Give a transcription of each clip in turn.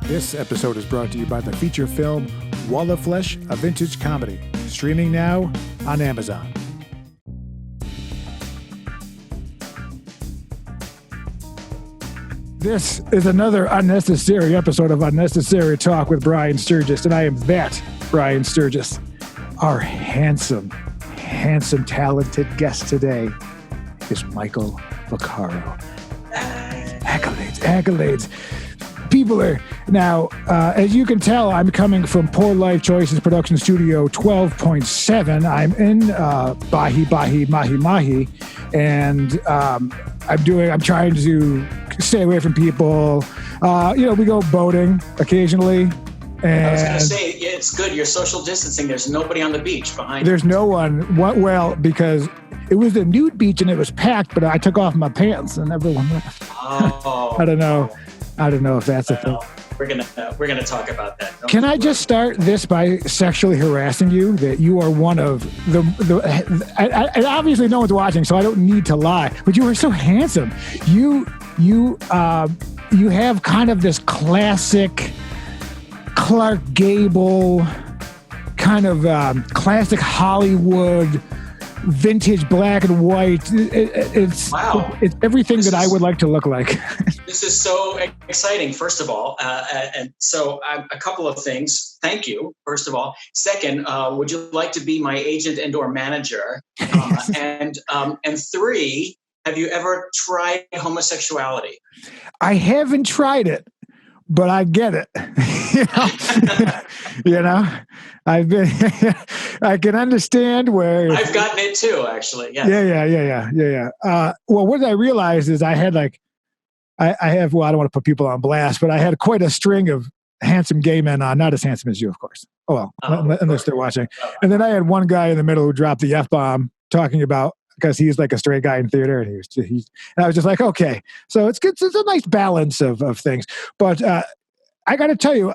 This episode is brought to you by the feature film Wall of Flesh, a vintage comedy, streaming now on Amazon. This is another unnecessary episode of Unnecessary Talk with Brian Sturges, and I am that Brian Sturges. Our handsome, talented guest today is Michael Vaccaro. Accolades. People are now, as you can tell, I'm coming from Poor Life Choices Production Studio 12.7. I'm in Mahi, and I'm trying to stay away from people. We go boating occasionally. And I was going to say, it's good. You're social distancing. There's nobody on the beach behind you. There's no one. Well, because it was a nude beach and it was packed, but I took off my pants and everyone left. Oh. I don't know if that's a thing. We're gonna talk about that. Can I just start this by sexually harassing you? That you are one of the and obviously no one's watching, so I don't need to lie. But you are so handsome. You have kind of this classic Clark Gable kind of classic Hollywood vintage black and white. It's everything that I would like to look like. This is so exciting, first of all. And so a couple of things. Thank you, first of all. Second, would you like to be my agent and or manager? And three, have you ever tried homosexuality? I haven't tried it, but I get it. I've been, I can understand where I've gotten it too, actually. Yes. Yeah. Well, what I realized is I had I don't want to put people on blast, but I had quite a string of handsome gay men on, not as handsome as you, of course. Unless they're watching. And then I had one guy in the middle who dropped the F-bomb talking about, because he's like a straight guy in theater, and and I was just like, okay, so it's good. It's a nice balance of things. But I got to tell you,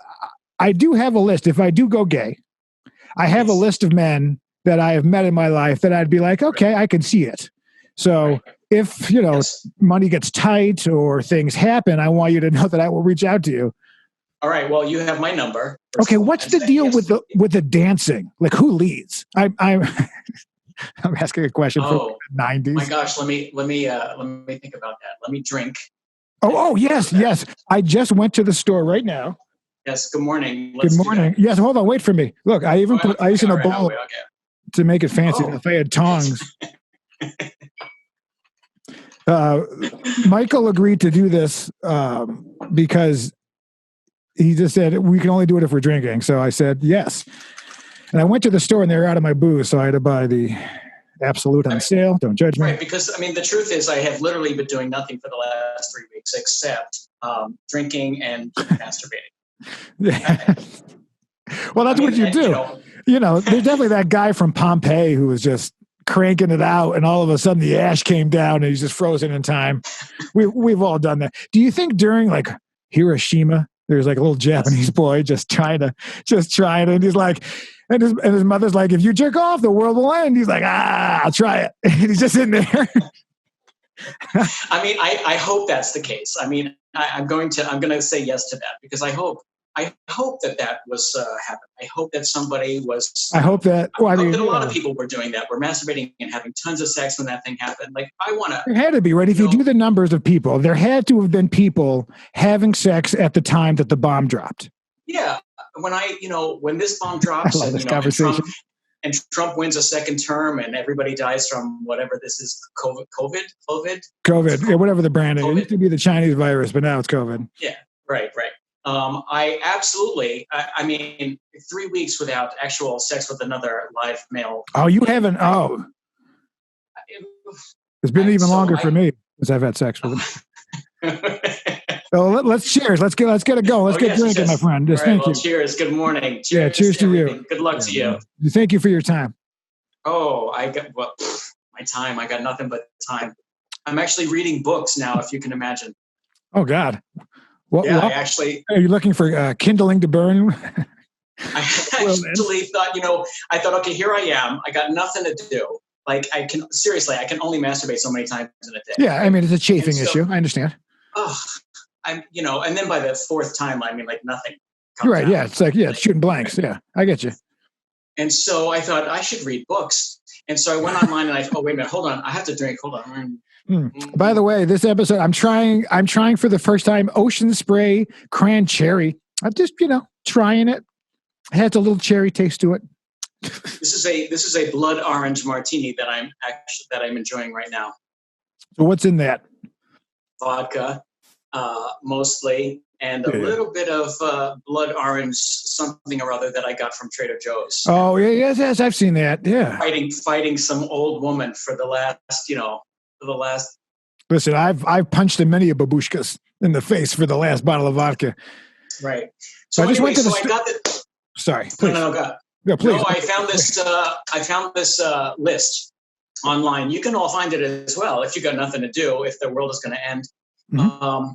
I do have a list. If I do go gay, I have a list of men that I have met in my life that I'd be like, okay, I can see it. So if, money gets tight or things happen, I want you to know that I will reach out to you. All right. Well, you have my number. Okay. What's the deal with the dancing? Like, who leads? I'm asking a question from the 90s. My gosh. Let me think about that. Let me drink. Oh, yes. I just went to the store right now. Yes. Good morning. Good morning. Yes. Hold on. Wait for me. Look, I even put ice in a bowl to make it fancy. If I had tongs. Michael agreed to do this because he just said we can only do it if we're drinking. So I said yes. And I went to the store and they were out of my booze, so I had to buy the Absolute on sale. Don't judge me. Right, because the truth is I have literally been doing nothing for the last 3 weeks except drinking and masturbating. Well, that's what you do. There's definitely that guy from Pompeii who was just cranking it out, and all of a sudden the ash came down and he's just frozen in time. We've all done that. Do you think during Hiroshima there's a little Japanese boy just trying, and he's like, and his mother's like, if you jerk off, the world will end. He's like, I'll try it. And he's just in there. I hope that's the case. I'm going to say yes to that because I hope that was happened. I hope that somebody was. I hope that a lot of people were doing that. Were masturbating and having tons of sex when that thing happened. I want to. There had to be, right? If you do the numbers of people, there had to have been people having sex at the time that the bomb dropped. Yeah, when this bomb drops, I love this conversation. And Trump wins a second term, and everybody dies from whatever this is, COVID. Yeah, whatever the brand is. It used to be the Chinese virus, but now it's COVID. Yeah, right. I absolutely. 3 weeks without actual sex with another live male. Oh, you haven't? Oh, it's been even longer for me since I've had sex with him. So let's cheers. Let's get it going. Let's get drinking, my friend. Just thank you. Cheers. Good morning. Cheers. Yeah, cheers to you. Good luck to you. Thank you for your time. Oh, my time. I got nothing but time. I'm actually reading books now, if you can imagine. Oh God. I actually. Are you looking for kindling to burn? I actually thought, I thought, okay, here I am. I got nothing to do. I can only masturbate so many times in a day. Yeah, it's a chafing issue. I understand. Oh, and then by the fourth time, I mean, like nothing comes Right. out. Yeah. It's like, it's shooting blanks. Yeah. I get you. And so I thought I should read books. And so I went online and wait a minute, hold on. I have to drink. Hold on. By the way, this episode, I'm trying for the first time Ocean Spray Cran-Cherry. I'm just, trying it. It has a little cherry taste to it. This is a blood orange martini that I'm enjoying right now. So what's in that? Vodka, mostly, and a little bit of blood orange something or other that I got from Trader Joe's. Oh yes, I've seen that. Yeah, fighting some old woman for the last. Listen, I've punched in many a babushkas in the face for the last bottle of vodka. Right. So I just went to the. I got the. Sorry. Please. No, God. No, please. No, I found this list online. You can all find it as well if you got nothing to do. If the world is going to end. Mm-hmm.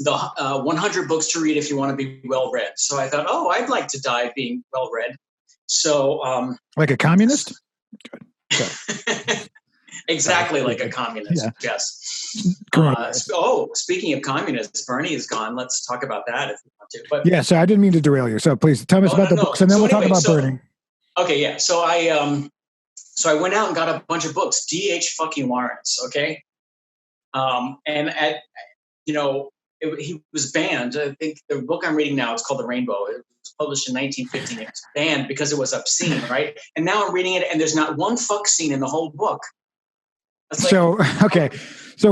The 100 books to read if you want to be well read. So I thought, I'd like to die being well read. So like a communist. Exactly like a communist. Yeah. Yes. Speaking of communists, Bernie is gone. Let's talk about that if you want to. But yeah, so I didn't mean to derail you. So please tell us about the books, and then we'll talk about burning. Okay, yeah. So I went out and got a bunch of books. D.H. fucking Lawrence. Okay, he was banned. I think the book I'm reading now, it's called The Rainbow. It was published in 1915. It was banned because it was obscene, right? And now I'm reading it, and there's not one fuck scene in the whole book. So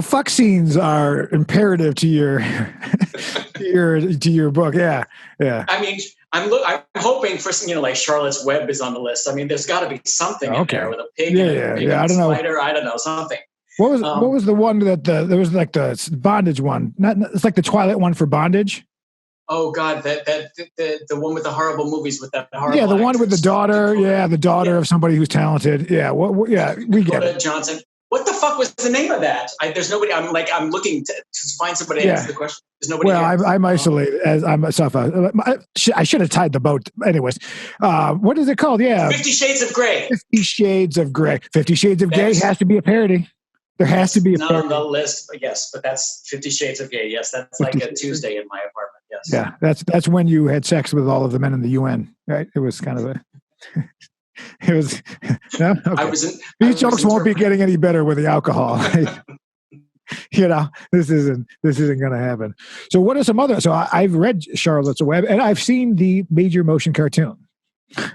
fuck scenes are imperative to your to your book. Yeah. I mean, I'm hoping for some, like Charlotte's Web is on the list. I mean, there's got to be something in there with a pig and a pig and a spider. I don't know, something. What was the one that there was like the bondage one? It's like the Twilight one for bondage. Oh God, the one with the horrible movies with that horrible. Yeah, the one with the daughter. Yeah, the daughter of somebody who's talented. Yeah, we get it. Johnson. What the fuck was the name of that? There's nobody. I'm looking to find somebody to answer the question. There's nobody. Well, I'm isolated as I'm myself. I should have tied the boat. Anyways, what is it called? Yeah, 50 Shades of Grey. 50 Shades of Grey. 50 Shades of Grey has to be a parody. There has to be a parody. Not on the list, but yes. But that's 50 Shades of Grey. Yes, that's like a Tuesday in my apartment. Yes. Yeah, that's when you had sex with all of the men in the UN, right? It was kind of a. It was. No? Okay. These jokes won't be getting any better with the alcohol. This isn't going to happen. So what are some other? So I've read Charlotte's Web, and I've seen the major motion cartoon.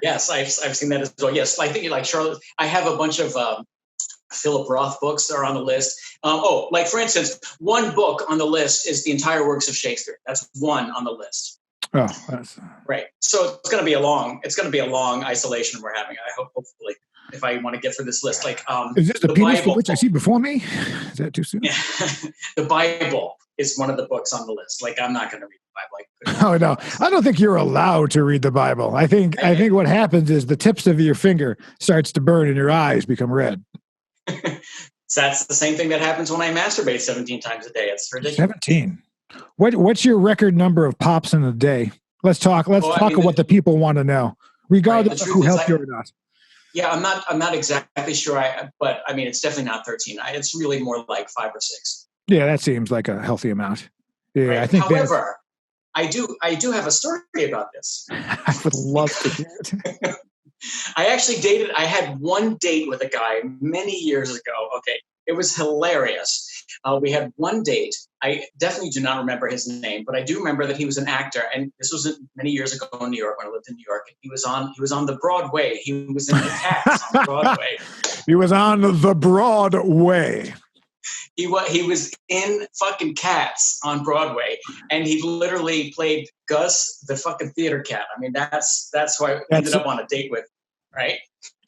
Yes, I've seen that as well. Yes, I think you like Charlotte. I have a bunch of Philip Roth books that are on the list. Like for instance, one book on the list is the entire works of Shakespeare. That's one on the list. Oh, right. So it's going to be a long isolation we're having. I hope, hopefully, if I want to get through this list, like is this the penis Bible, which I see before me? Is that too soon? Yeah. The Bible is one of the books on the list. Like I'm not going to read the Bible. Oh no, I don't think you're allowed to read the Bible. I think what happens is the tips of your finger starts to burn and your eyes become red. That's the same thing that happens when I masturbate 17 times a day. It's ridiculous. 17. What's your record number of pops in a day? Let's talk about what the people want to know, regardless of who helped you or not. Yeah, I'm not exactly sure. But I mean, it's definitely not 13. It's really more like 5 or 6. Yeah, that sems like a healthy amount. Yeah, right. I think. However, I do have a story about this. I would love to hear it. I had one date with a guy many years ago. Okay. It was hilarious. We had one date. I definitely do not remember his name, but I do remember that he was an actor. And this was many years ago in New York when I lived in New York. And he was on the Broadway. He was in the Cats on Broadway. He was on the Broadway. He was in fucking Cats on Broadway, and he literally played Gus, the fucking theater cat. I mean, that's who I ended up on a date with, right?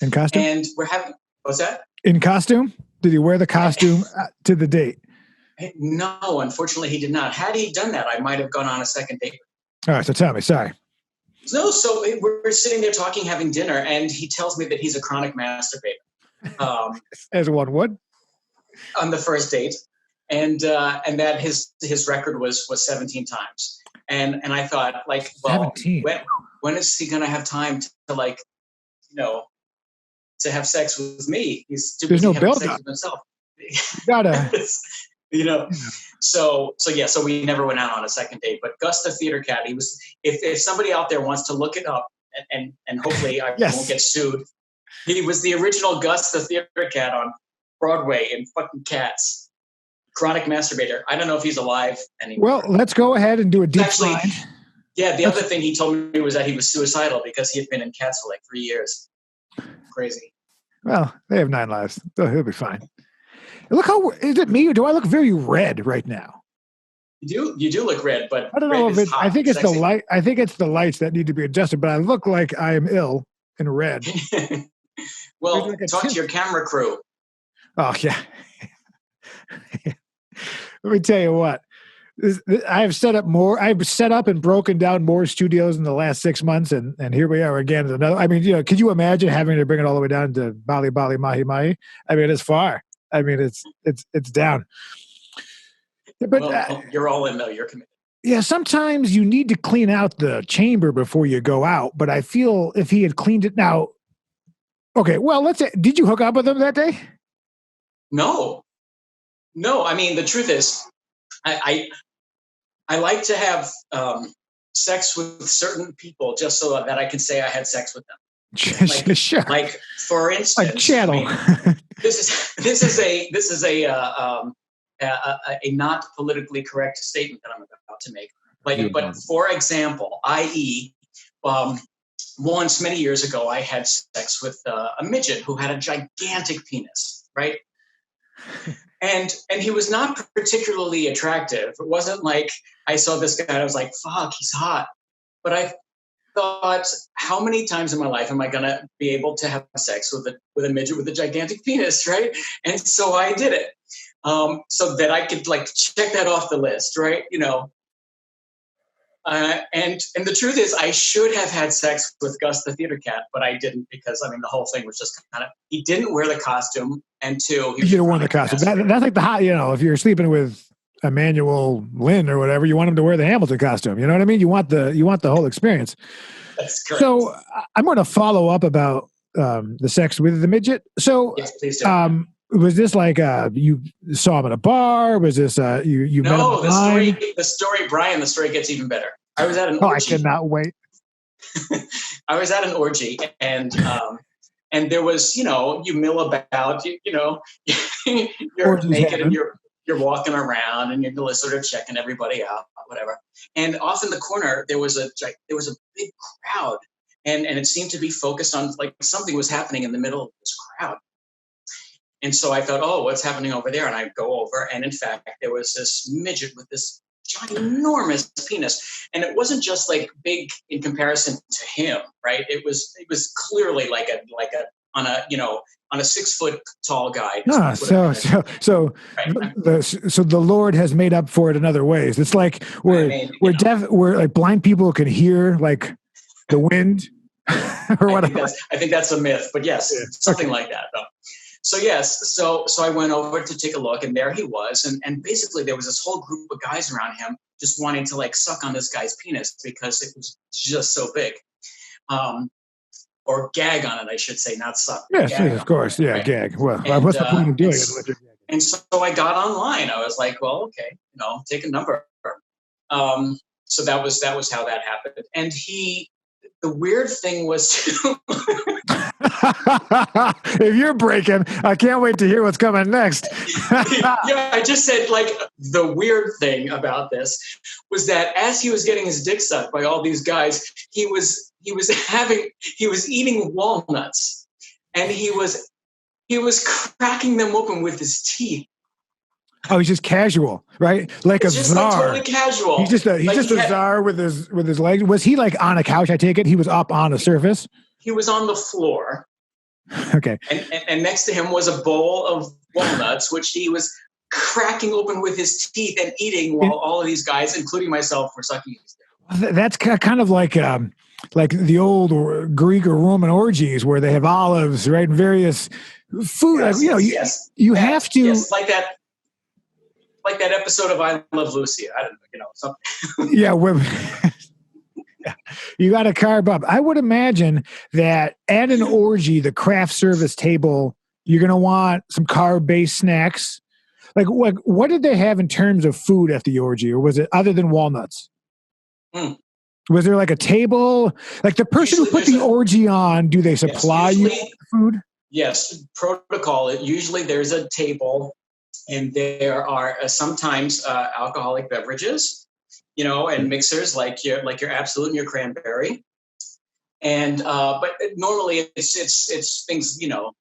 In costume? And we're having, what's that? In costume? Did he wear the costume to the date? No, unfortunately, he did not. Had he done that, I might have gone on a second date. All right, so tell me. Sorry. No, so we're sitting there talking, having dinner, and he tells me that he's a chronic masturbator. As one would? On the first date, and that his record was 17 times. And I thought, like, well, when is he going to have time to like, to have sex with me? He's too busy having sex with himself. Gotta. you know. So we never went out on a second date. But Gus the theater cat, he was. If somebody out there wants to look it up, and hopefully I won't get sued, he was the original Gus the theater cat on Broadway in fucking Cats. Chronic masturbator. I don't know if he's alive anymore. Well, let's go ahead and do a deep find. Yeah, the other thing he told me was that he was suicidal because he had been in Cats for like 3 years. Crazy. Well, they have 9 lives. He'll be fine. Look is it me or do I look very red right now? You do look red, but I don't know if it's. I think it's the light. I think it's the lights that need to be adjusted. But I look like I am ill and red. Well, like talk to your camera crew. Oh yeah. Let me tell you what. I've set up and broken down more studios in the last 6 months, and here we are again. Another. I mean, could you imagine having to bring it all the way down to Bali Bali Mahi Mahi? I mean, it's far. I mean, it's down. But you're all in though. You're committed. Yeah, sometimes you need to clean out the chamber before you go out. But I feel if he had cleaned it now. Okay, well, let's say, did you hook up with him that day? No. I mean, the truth is, I like to have sex with certain people just so that I can say I had sex with them. Sure. Like for instance, like channel. I mean, this is a not politically correct statement that I'm about to make. But for example, i.e., once many years ago, I had sex with a midget who had a gigantic penis, right? And he was not particularly attractive. It wasn't like I saw this guy and I was like, fuck, he's hot. But I thought, how many times in my life am I going to be able to have sex with a midget with a gigantic penis, right? And so I did it. So that I could like check that off the list, right? And the truth is, I should have had sex with Gus the theater cat, but I didn't because, I mean, the whole thing was just kind of, he didn't wear the costume, and two, he should have worn the costume. That's like the hot, if you're sleeping with Emmanuel Lynn or whatever, you want him to wear the Hamilton costume. You know what I mean? You want the whole experience. That's correct. So I'm going to follow up about the sex with the midget. So yes, please do. Was this like you saw him at a bar? Was this you met him online? The story, Brian, the story gets even better. I was at an orgy. I cannot wait. I was at an orgy, and there was, you mill about, you're naked and you're walking around and you're sort of checking everybody out, whatever. And off in the corner there was a big crowd, and it seemed to be focused on like something was happening in the middle of this crowd. And so I thought, oh, what's happening over there? And I go over, and in fact, there was this midget with this ginormous penis, and it wasn't just like big in comparison to him, right? It was clearly like on a 6 foot tall guy. So the Lord has made up for it in other ways. It's like where like blind people can hear like the wind or whatever. I think that's a myth, but yes, something like that though. So yes, so I went over to take a look, and there he was, and basically there was this whole group of guys around him just wanting to like suck on this guy's penis because it was just so big, or gag on it, I should say, not suck. Yes, of course, yeah, right? Gag. Well, what's the point of doing it? And so I got online. I was like, well, okay, take a number. So that was how that happened, and the weird thing was if you're breaking, I can't wait to hear what's coming next. Yeah, I just said like the weird thing about this was that as he was getting his dick sucked by all these guys, he was eating walnuts, and he was cracking them open with his teeth. Oh, he's just casual, right? Like it's a just czar. Like totally casual. He's just a czar with his legs. Was he like on a couch? I take it he was up on a surface. He was on the floor. Okay. And next to him was a bowl of walnuts, which he was cracking open with his teeth and eating while all of these guys, including myself, were sucking his dick. That's kind of like the old Greek or Roman orgies where they have olives, right? And various food. Yes, you have to. Yes, like that. Like that episode of I Love Lucy. I don't know, something. Yeah, you got to carb up. I would imagine that at an orgy, the craft service table, you're going to want some carb-based snacks. like what did they have in terms of food at the orgy, or was it other than walnuts? Mm. Was there like a table? Like the person Usually who put the orgy on, do they supply you food? Yes, protocol. Usually there's a table, and there are sometimes alcoholic beverages, and mixers like your Absolute and your cranberry. And but normally it's things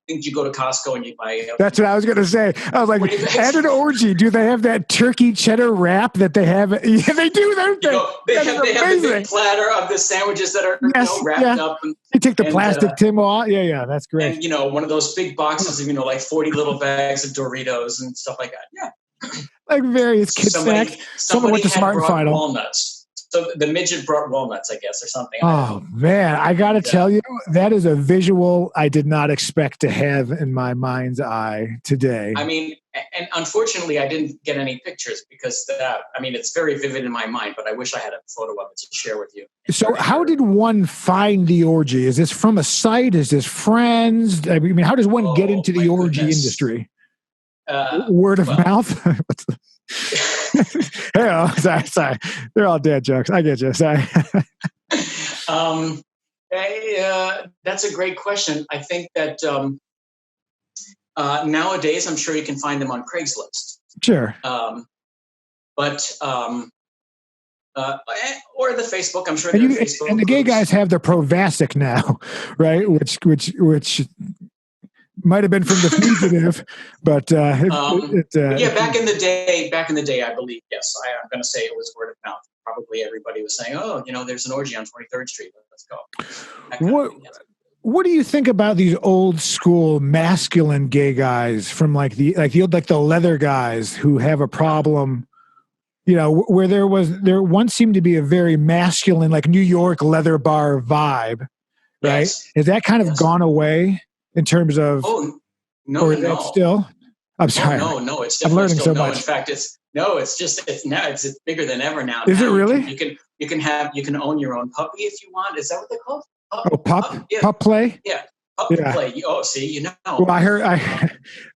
things you go to Costco and you buy. That's what I was gonna say. I was like, at an orgy, do they have that turkey cheddar wrap that they have? Yeah, they do. They have the big platter of the sandwiches that are wrapped up. And you take the plastic tin off. Yeah, that's great. And one of those big boxes of like 40 little bags of Doritos and stuff like that. Yeah, like various kid snacks. Someone went to Smart and Final. Walnuts. So the midget brought walnuts, I guess, or something. Oh, man. I got to tell you, that is a visual I did not expect to have in my mind's eye today. I mean, and unfortunately, I didn't get any pictures because, it's very vivid in my mind, but I wish I had a photo of it to share with you. So how did one find the orgy? Is this from a site? Is this friends? I mean, how does one get into the orgy industry? Word of mouth? Sorry. They're all dad jokes. I get you. Sorry. That's a great question. I think that nowadays, I'm sure you can find them on Craigslist. Sure. Or the Facebook. I'm sure. Facebook and the gay guys have the Provasic now, right? Which might have been from the fugitive, but back in the day, I believe, yes, I'm going to say it was word of mouth. Probably everybody was saying, "Oh, there's an orgy on 23rd Street. Let's go." What do you think about these old school masculine gay guys from like the leather guys who have a problem? Where there once seemed to be a very masculine, like New York leather bar vibe, right? Yes. Has that kind of gone away? In terms of, no. Still, I'm sorry. No, it's I'm learning so much. In fact, it's bigger than ever now. Is it really? You can own your own puppy if you want. Is that what they're called? Pup play. Yeah, puppy play. Oh, see, Well, I heard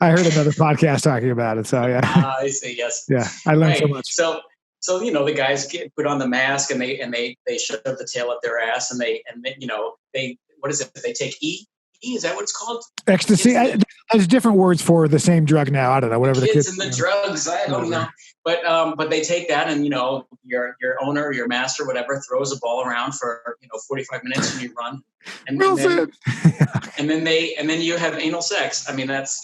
another podcast talking about it. So yeah. I see. Yes. Yeah, I learned so much. So the guys put on the mask and they shove the tail up their ass and they what is it? They take E. Is that what it's called? Ecstasy. There's different words for the same drug now. I don't know. Whatever the kids and the drugs. I don't know. But they take that and your owner, your master, whatever, throws a ball around for 45 minutes and you run. And then you have anal sex. I mean that's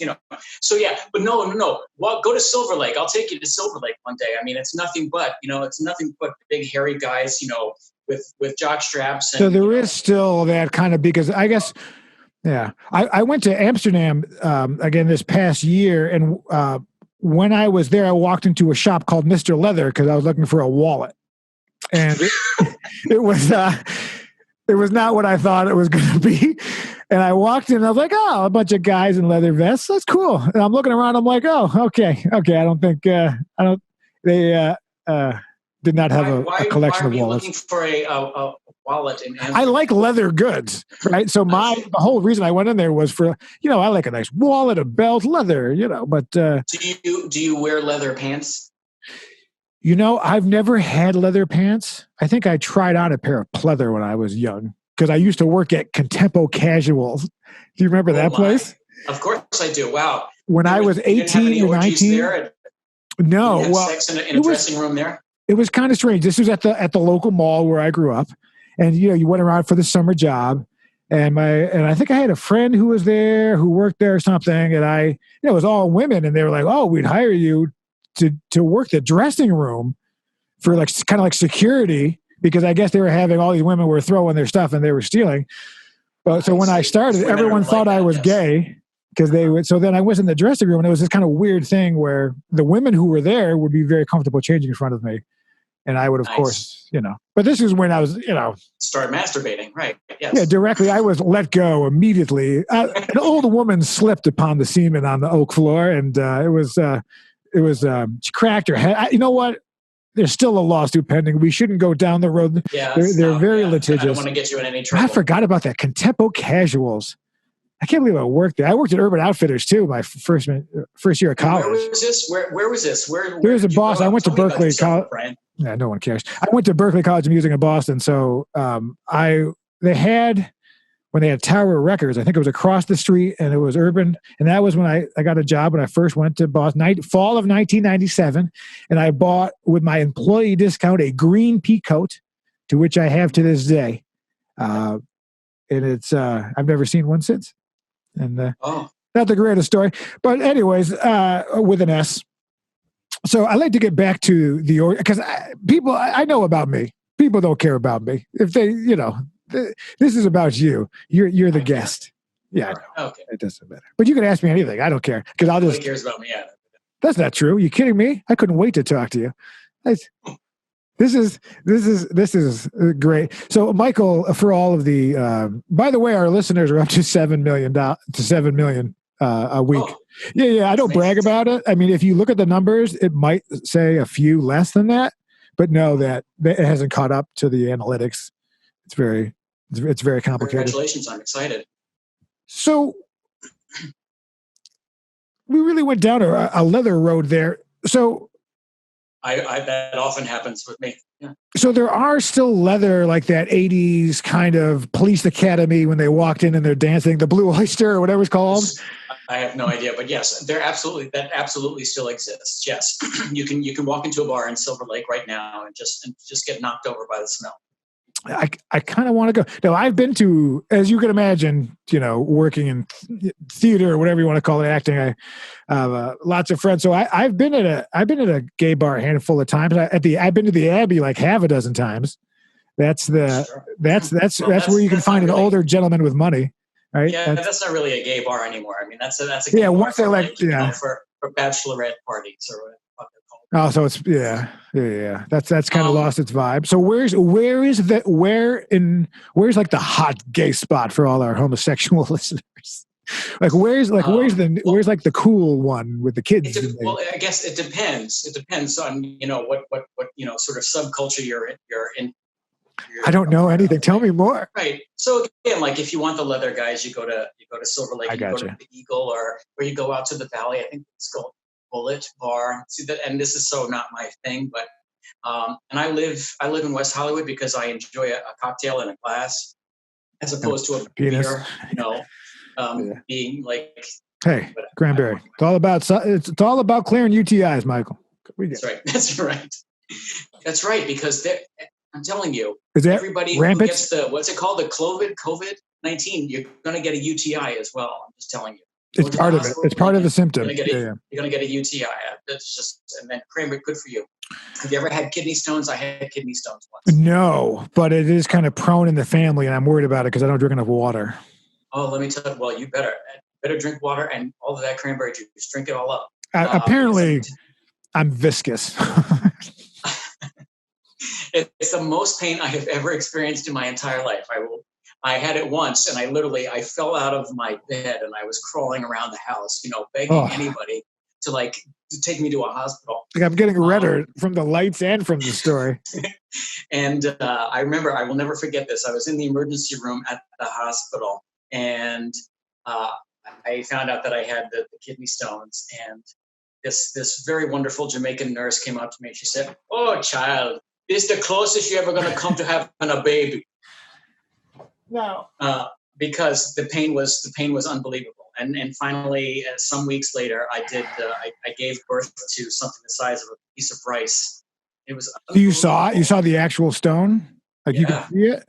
So yeah, but no. Well, go to Silver Lake. I'll take you to Silver Lake one day. I mean it's nothing but big hairy guys with jock straps. And, so there is still that kind of, because I guess. Yeah. I went to Amsterdam again this past year, and when I was there, I walked into a shop called Mr. Leather because I was looking for a wallet. And it was not what I thought it was going to be. And I walked in and I was like, oh, a bunch of guys in leather vests. That's cool. And I'm looking around. I'm like, oh, okay. I don't think, they did not have a collection of wallets. Why are you looking for a wallet in Amsterdam? I like leather goods, right? So the whole reason I went in there was for, I like a nice wallet, a belt, leather, but. Do you wear leather pants? I've never had leather pants. I think I tried on a pair of pleather when I was young because I used to work at Contempo Casuals. Do you remember that place? Of course I do. Wow. When I was 18 or 19. No. You had sex in a dressing room there? It was kind of strange. This was at the local mall where I grew up. And, you went around for the summer job, and I think I had a friend who was there, who worked there or something. And it was all women, and they were like, oh, we'd hire you to work the dressing room for kind of like security, because I guess they were having all these women were throwing their stuff and they were stealing. But so when I started, everyone thought I was gay because they would. So then I was in the dressing room, and it was this kind of weird thing where the women who were there would be very comfortable changing in front of me. And I would, of course, but this is when I was, start masturbating. Right. Yes. Yeah. Directly. I was let go immediately. An old woman slipped upon the semen on the oak floor, and she cracked her head. You know what? There's still a lawsuit pending. We shouldn't go down the road. Yeah, they're very litigious. I don't want to get you in any trouble. I forgot about that. Contempo Casuals. I can't believe I worked there. I worked at Urban Outfitters too. My first year of college. Where was this? Where was this? Where was in Boston. I went to Berkeley College. Yeah, no one cares. I went to Berkeley College of Music in Boston. So they had, when they had Tower Records, I think it was across the street, and it was Urban. And that was when I got a job when I first went to Boston, fall of 1997. And I bought, with my employee discount, a green pea coat, to which I have to this day. And it's I've never seen one since. And not the greatest story. But anyways, with an S. So I like to get back to the, because people, I know about me. People don't care about me. If they, this is about you. You're the guest. Yeah. Okay. It doesn't matter. But you can ask me anything. I don't care. Because I'll just. Nobody cares about me. Yeah. That's not true. You kidding me? I couldn't wait to talk to you. This is great. So, Michael, for all of the, by the way, our listeners are up to 7 million a week. Oh, yeah. I don't brag about it. I mean, if you look at the numbers, it might say a few less than that, but know that it hasn't caught up to the analytics. It's very complicated. Congratulations! I'm excited. So, we really went down a leather road there. So. I that often happens with me. Yeah. So there are still leather, like that 80s kind of police academy when they walked in and they're dancing, the Blue Oyster or whatever it's called. I have no idea, but yes, that absolutely still exists. Yes. You can walk into a bar in Silver Lake right now and just get knocked over by the smell. I kind of want to go. Now, I've been to, as you can imagine, working in theater or whatever you want to call it, acting. I have lots of friends. So I've been at a gay bar a handful of times. I've been to the Abbey like half a dozen times. That's where you can find an older gentleman with money, right? Yeah, that's not really a gay bar anymore. I mean, that's a gay bar once for, for bachelorette parties or what they're called. Oh, so it's yeah. That's kind of lost its vibe. So where's like the hot gay spot for all our homosexual listeners? Like where's like the cool one with the kids? Well, I guess it depends. It depends on what sort of subculture you're in. I don't know anything. Tell me more. Right. So again, like if you want the leather guys, you go to Silver Lake. You go to the Eagle, or you go out to the Valley. I think it's called Bullet Bar. See that, and this is so not my thing, but and I live in West Hollywood because I enjoy a cocktail in a glass as opposed to a beer. Being like, hey, Cranberry. It's all about clearing UTIs, Michael. That's right. Because I'm telling you, everybody rampant? Who gets the what's it called, the COVID-19, you're going to get a UTI as well. I'm just telling you. It's part of it. It's part of the symptom. You're going to get a UTI. That's just, and then Cranberry, good for you. Have you ever had kidney stones? I had kidney stones once. No, but it is kind of prone in the family, and I'm worried about it because I don't drink enough water. Oh, let me tell you. Well, you better drink water and all of that cranberry juice. Drink it all up. Apparently, I'm viscous. It's the most pain I have ever experienced in my entire life. I had it once, and I fell out of my bed, and I was crawling around the house, begging anybody to take me to a hospital. Like I'm getting redder from the lights and from the story. And I remember, I will never forget this. I was in the emergency room at the hospital, and I found out that I had the kidney stones. And this very wonderful Jamaican nurse came up to me, and she said, "Oh, child, this is the closest you're ever going to come to having a baby." No. Because the pain was unbelievable. And finally, some weeks later, I gave birth to something the size of a piece of rice. It was. You saw it? You saw the actual stone? You could see it?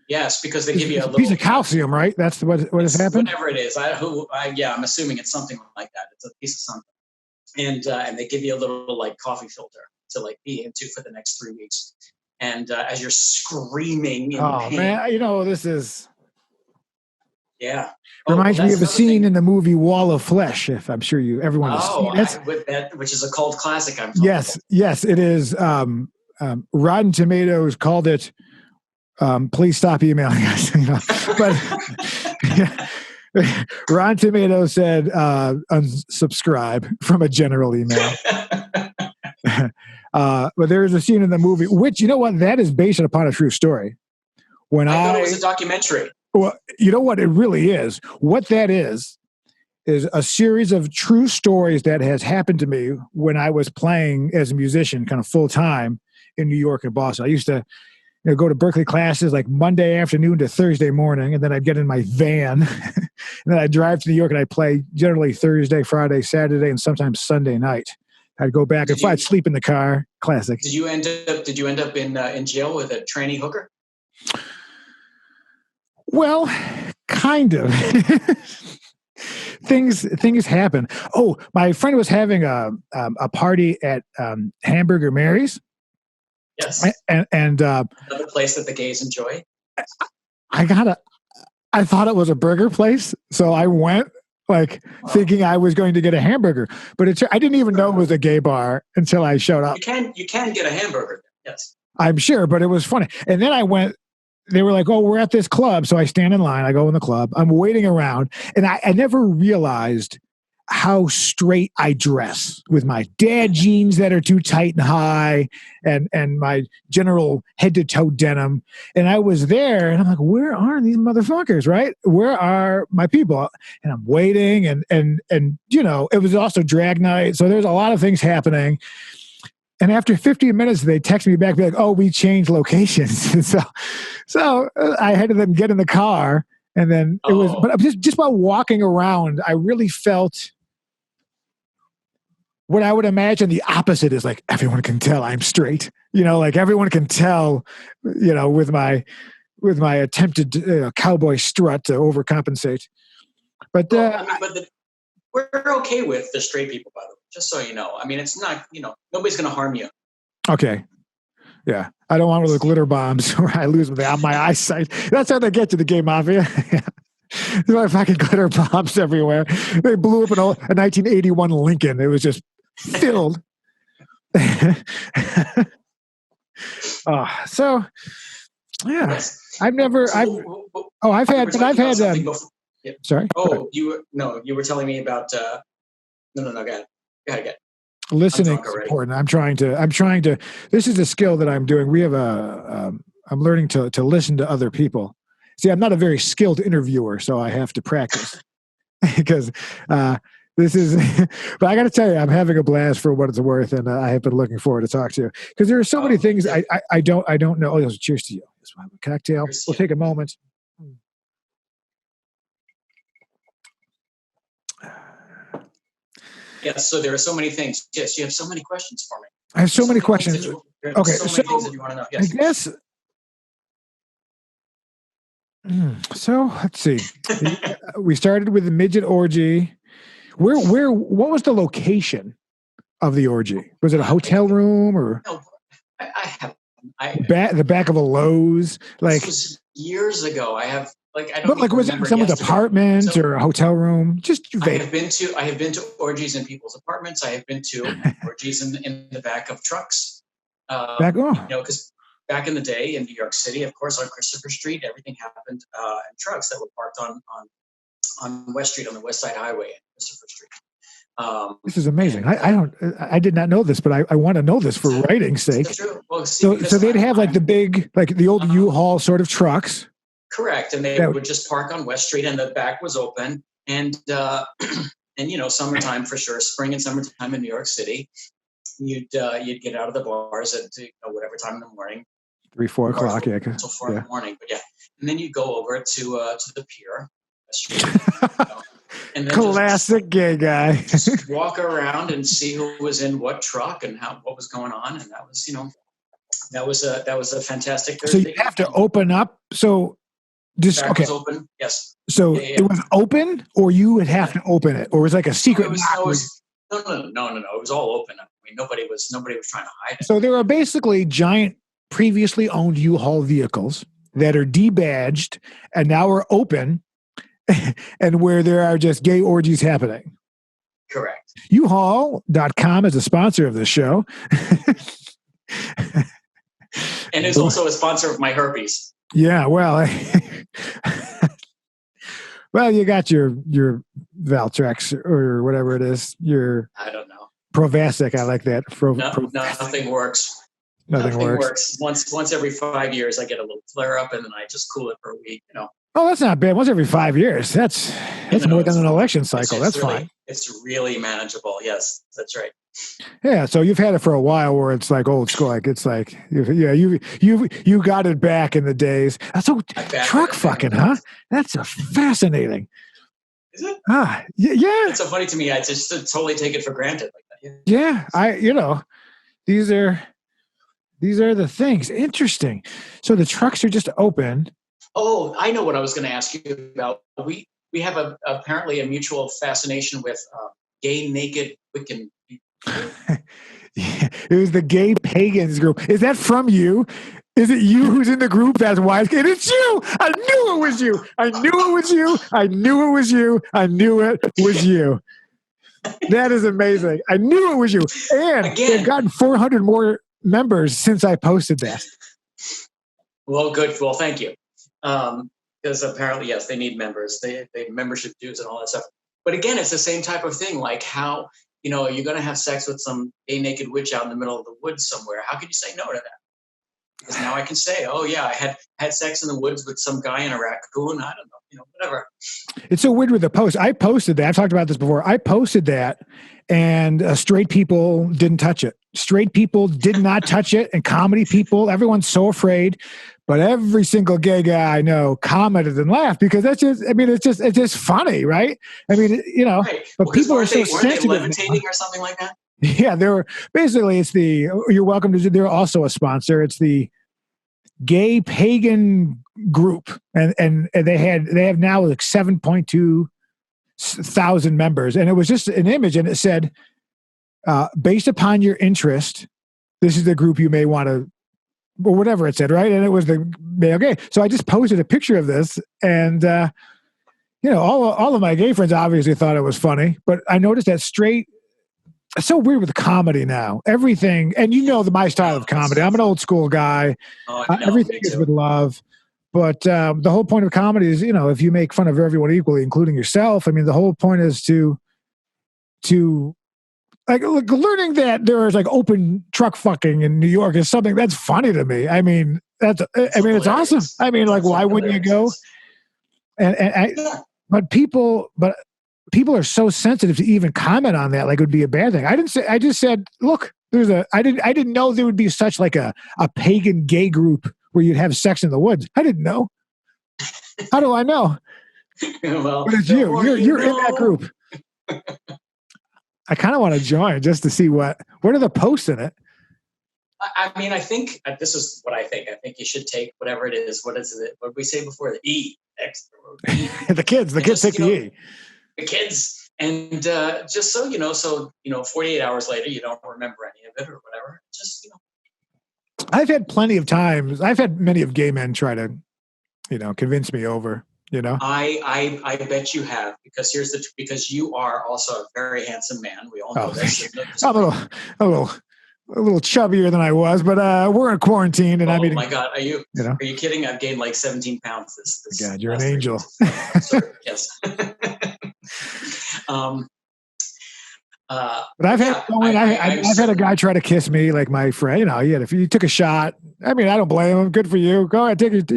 Yes, because they give you a little piece of calcium, right? That's what has happened. Whatever it is, I'm assuming it's something like that. It's a piece of something, and they give you a little coffee filter to be into for the next 3 weeks. And as you're screaming in pain. Man, this is. Yeah. Reminds me of a scene in the movie Wall of Flesh, if I'm sure everyone has seen it. With that, which is a cult classic, I'm told. Yes, it is. Rotten Tomatoes called it, please stop emailing us. But Rotten Tomatoes said unsubscribe from a general email. But there is a scene in the movie, which, that is based upon a true story. I thought it was a documentary. Well, you know what it really is? What that is a series of true stories that has happened to me when I was playing as a musician, kind of full time in New York and Boston. I used to go to Berkeley classes like Monday afternoon to Thursday morning, and then I'd get in my van, and then I'd drive to New York, and I'd play generally Thursday, Friday, Saturday, and sometimes Sunday night. I'd go back I'd sleep in the car. Classic. Did you end up in jail with a tranny hooker? Well, kind of. Things happen. Oh, my friend was having a party at Hamburger Mary's. Yes, and another place that the gays enjoy. I thought it was a burger place, so I went thinking I was going to get a hamburger, but I didn't even know it was a gay bar until I showed up. You can get a hamburger. Yes, I'm sure, but it was funny. And then I went. They were like, "Oh, we're at this club," so I stand in line. I go in the club. I'm waiting around, and I never realized how straight I dress with my dad jeans that are too tight and high, and my general head to toe denim. And I was there, and I'm like, "Where are these motherfuckers? Right? Where are my people?" And I'm waiting, and it was also drag night, so there's a lot of things happening. And after 15 minutes, they text me back, be like, "Oh, we changed locations." so I had to then get in the car, and then it was. But just while walking around, I really felt what I would imagine the opposite is like. Everyone can tell I'm straight. Like everyone can tell. With my attempted cowboy strut to overcompensate. But we're okay with the straight people, by the way. Just so you know, I mean, it's not, nobody's going to harm you. Okay. Yeah. I don't want one of the glitter bombs where I lose my eyesight. That's how they get to the gay mafia. There's like fucking glitter bombs everywhere. They blew up a 1981 Lincoln. It was just filled. So, yeah. Yes. I've had. Yeah. Sorry. Oh, you were telling me about, no, go ahead. Go ahead. Listening is important. I'm trying to, this is a skill that I'm doing. We have I'm learning to listen to other people. See, I'm not a very skilled interviewer, so I have to practice because this is, but I got to tell you, I'm having a blast for what it's worth. And I have been looking forward to talk to you because there are so many things I don't know. Oh, cheers to you. Let's have a cocktail. We'll take a moment. Yes, so there are so many things. Yes, you have so many questions for me. I have so many questions. Okay, so many things that you want to know. Yes. I guess. So let's see. We started with the midget orgy. What was the location of the orgy? Was it a hotel room or? No, the back of a Lowe's? This was years ago. I have. I don't. But was it in someone's apartment or a hotel room? Just I have been to orgies in people's apartments. I have been to orgies in the back of trucks. Because back in the day in New York City, of course, on Christopher Street, everything happened in trucks that were parked on West Street, on the West Side Highway at Christopher Street. This is amazing. I did not know this, but I want to know this for writing's sake. True. Well, so they'd have the big, the old U-Haul sort of trucks. Correct, and they would just park on West Street, and the back was open. And summertime for sure, spring and summertime in New York City, you'd get out of the bars at whatever time in the morning, 3-4 o'clock, until 4 in the morning. But and then you'd go over to the pier, and then classic gay guy. Just walk around and see who was in what truck and what was going on, and that was that was a fantastic Thursday. So you have to open up. So. Was open. Yes. So it was open, or you would have to open it, or was it like a secret? No. It was all open. I mean, nobody was trying to hide it. So there are basically giant, previously owned U-Haul vehicles that are debadged and now are open, and where there are just gay orgies happening. Correct. U-Haul.com is a sponsor of this show, and is also a sponsor of my herpes. Yeah, well, you got your Valtrex or whatever it is. I don't know. Provasic, I like that. Nothing works. Nothing works. Once every 5 years, I get a little flare up, and then I just cool it for a week. Oh, that's not bad. Once every 5 years. That's more than an election cycle. That's really, fine. It's really manageable. Yes, that's right. Yeah, so you've had it for a while, where it's like old school. Like it's like, you got it back in the days. So truck fucking, huh? That's fascinating. Is it? Yeah. It's so funny to me. I just totally take it for granted like that. Yeah, these are the things. Interesting. So the trucks are just open. Oh, I know what I was going to ask you about. We have apparently a mutual fascination with gay, naked, Wiccan people. Yeah, it was the gay pagans group. Is that from you? Is it you who's in the group? That's why it's you. I knew it was you. I knew it was you. I knew it was you. I knew it was you. That is amazing. I knew it was you. And again, they've gotten 400 more members since I posted that. Well, good. Well, thank you. Because apparently, yes, they need members. They membership dues and all that stuff. But again, it's the same type of thing. Like how, you're going to have sex with some gay naked witch out in the middle of the woods somewhere. How could you say no to that? Because now I can say, oh yeah, I had sex in the woods with some guy in a raccoon. I don't know, whatever. It's so weird with the post. I posted that. I've talked about this before. I posted that, and straight people didn't touch it. Straight people did not touch it, and comedy people, everyone's so afraid. But every single gay guy I know commented and laughed, because that's just, it's just funny, right? I mean, right. But people are so sensitive. Weren't they levitating or something like that? Yeah, it's you're welcome to, they're also a sponsor. It's the Gay Pagan Group. And they have now like 7.2 thousand members. And it was just an image, and it said, based upon your interest, this is the group you may want to, or whatever it said, right? And it was the male gay. So I just posted a picture of this, and all of my gay friends obviously thought it was funny, but I noticed that straight. It's so weird with comedy now. Everything, and my style of comedy. I'm an old school guy. Everything is with love, but the whole point of comedy is, if you make fun of everyone equally, including yourself. I mean, the whole point is to like learning that there is like open truck fucking in New York is something that's funny to me. I mean, it's awesome. I mean, like, why wouldn't you go? But people are so sensitive to even comment on that. Like, it would be a bad thing. I just said, look, I didn't know there would be such like a pagan gay group where you'd have sex in the woods. I didn't know. How do I know? Well, but it's you're in that group. I kind of want to join just to see what are the posts in it. I mean, I think this is what I think. I think you should take whatever it is. What is it? What did we say before? The E. The kids take the E. The kids. And just so 48 hours later, you don't remember any of it or whatever. Just, I've had plenty of times. I've had many of gay men try to, convince me over. I bet you have, because because you are also a very handsome man. We all know this. I'm a little chubbier than I was, but we're in quarantine, and I'm eating. Oh my God, are you kidding? I've gained like 17 pounds. This God, you're an angel. Yes. But I've had a guy try to kiss me, like my friend. He took a shot. I mean, I don't blame him. Good for you. Go ahead, take it.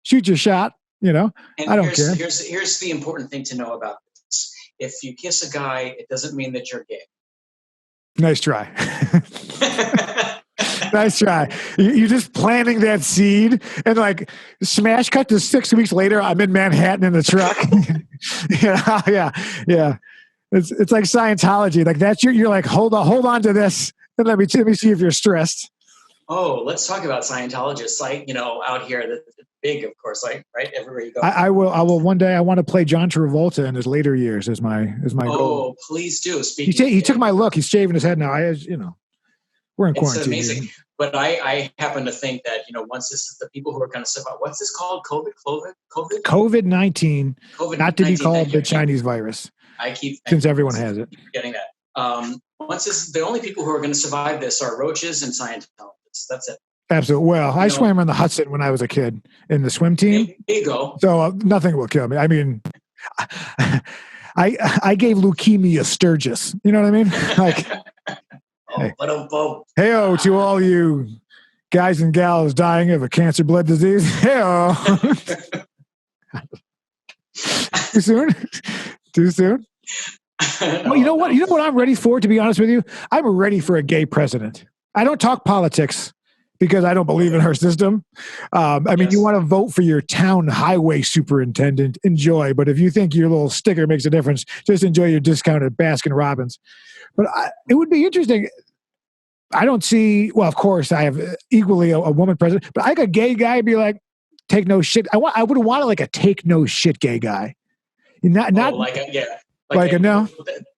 Shoot your shot. And I don't care. Here's the important thing to know about this. If you kiss a guy, it doesn't mean that you're gay. Nice try. Nice try. You're just planting that seed, and like smash cut to 6 weeks later, I'm in Manhattan in the truck. Yeah. It's like Scientology. Like that's you're like, hold on to this, and let me see if you're stressed. Oh, let's talk about Scientologists. Like, out here, that's big, of course, like, right? Everywhere you go. I will one day. I want to play John Travolta in his later years as my goal. Oh, please do. He took my look. He's shaving his head now. We're in quarantine. It's amazing. But I happen to think that, once this is the people who are going to survive, what's this called? COVID-19. Not to be called the Chinese virus. Since everyone has it. Getting that. The only people who are going to survive this are roaches and Scientologists. That's it. Absolutely. Well, I swam in the Hudson when I was a kid in the swim team. There you go. So nothing will kill me. I mean, I gave leukemia Sturges. You know what I mean? Like, hey-o to all you guys and gals dying of a cancer blood disease. Hey-o. Too soon? Too soon? Well, you know what? You know what I'm ready for, to be honest with you? I'm ready for a gay president. I don't talk politics because I don't believe in her system. I mean, you want to vote for your town highway superintendent, enjoy. But if you think your little sticker makes a difference, just enjoy your discount at Baskin Robbins. But it would be interesting. I don't see, well, of course, I have equally a woman president, but I got a gay guy be like, take no shit. I would want like a take no shit gay guy. Not no.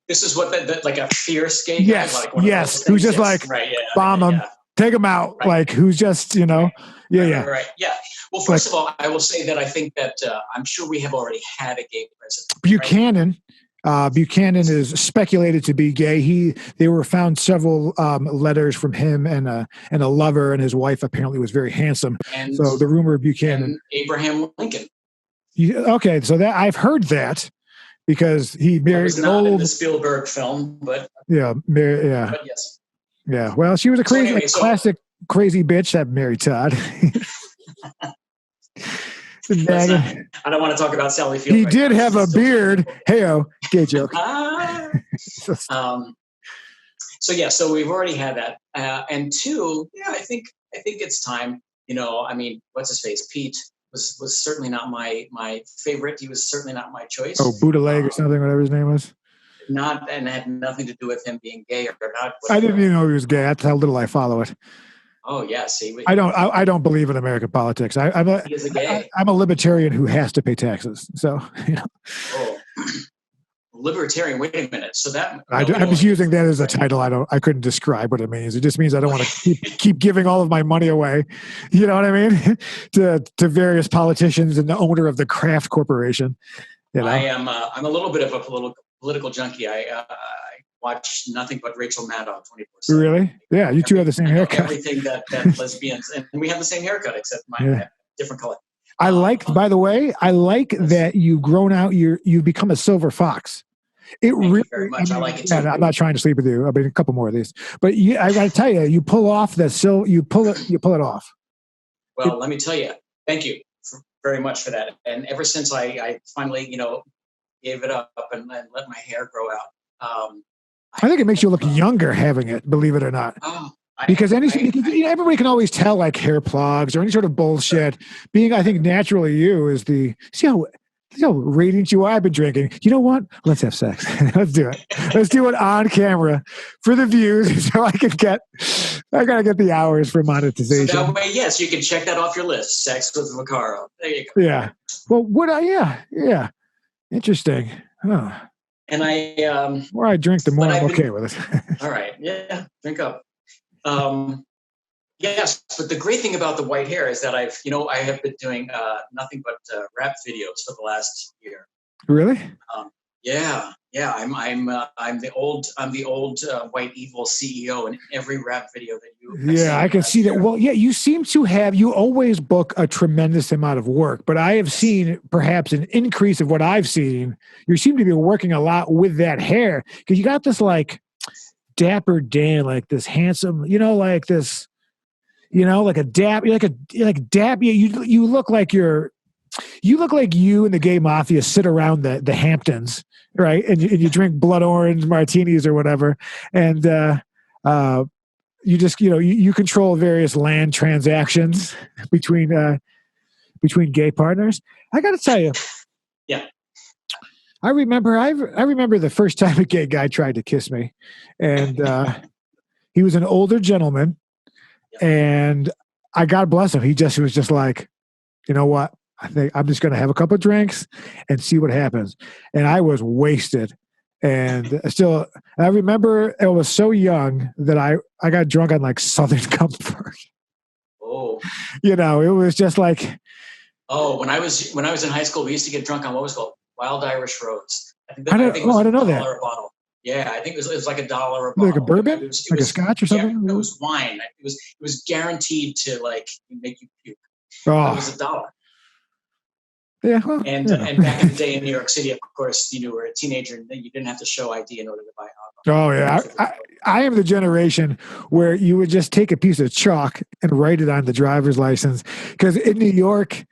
This is what like a fierce gay guy. Yes, who's just like bomb him, take him out, like who's just Right. Well, first of all, I will say that I think that I'm sure we have already had a gay president. Buchanan. Buchanan is speculated to be gay. They were found several letters from him and a lover, and his wife apparently was very handsome. And so the rumor of Buchanan, and Abraham Lincoln. Okay, so that I've heard that because he married an old in the Spielberg film, but but yes, yeah. Well, she was a crazy, classic crazy bitch that married Todd. I don't want to talk about Sally Field. He did have a beard. Heyo, gay joke. So we've already had that, and two, I think it's time. I mean, what's his face? Pete was certainly not my favorite. He was certainly not my choice. Oh, Buddha leg or something, whatever his name was. And had nothing to do with him being gay or not. I didn't even know he was gay. That's how little I follow it. Oh yeah, see, I don't believe in American politics. I'm a libertarian who has to pay taxes. So Oh, libertarian. Wait a minute. So that I'm just using that as a title. I couldn't describe what it means. It just means I don't want to keep giving all of my money away. You know what I mean? to various politicians and the owner of the Kraft Corporation. I'm a little bit of a political junkie. I watch nothing but Rachel Maddow 24/7. Really? Yeah, you two have the same haircut. Everything that lesbians, and we have the same haircut except mine different color. By the way, I like that you've grown out. You've become a silver fox. Thank you very much. I like it too. I'm not trying to sleep with you. I mean, a couple more of these, but I got to tell you, you pull off the you pull it off. Well, let me tell you, thank you very much for that. And ever since I finally, gave it up and let my hair grow out. I think it makes you look younger having it, believe it or not. Because everybody can always tell, like hair plugs or any sort of bullshit. Being, I think, naturally you is see how radiant you are. I've been drinking. You know what? Let's have sex. Let's do it. Let's do it on camera for the views, so I gotta get the hours for monetization. So that way, yes, you can check that off your list. Sex with Vaccaro. There you go. Yeah. Well, yeah. Interesting. Oh. And the more I drink, the more I'm okay with it. All right. Yeah. Drink up. Yes. But the great thing about the white hair is that I have been doing nothing but rap videos for the last year. Really? Yeah. I'm the old white evil CEO in every rap video that you. Yeah, I can see that. Well, yeah, you always book a tremendous amount of work, but I have seen perhaps an increase of what I've seen. You seem to be working a lot with that hair because you got this like dapper Dan, like this handsome, like this, like a dap, you look like you and the gay mafia sit around the Hamptons, right? And you drink blood orange martinis or whatever. And you just, you control various land transactions between gay partners. I got to tell you. Yeah. I remember the first time a gay guy tried to kiss me, and he was an older gentleman, and God bless him. He was just like, you know what? I think I'm just going to have a couple of drinks and see what happens. And I was wasted. And I remember I was so young that I got drunk on like Southern Comfort. Oh, it was just like. Oh, when I was in high school, we used to get drunk on what was called Wild Irish Rose. I think I don't know that. $1 a bottle. Yeah, I think it was like $1 a bottle. Like a bourbon? It was a scotch or something? Yeah, it was wine. It was guaranteed to like make you puke. Oh. It was $1. Yeah, well, and back in the day in New York City, of course, you were a teenager and you didn't have to show ID in order to buy alcohol. Oh yeah, I am the generation where you would just take a piece of chalk and write it on the driver's license. Because in New York,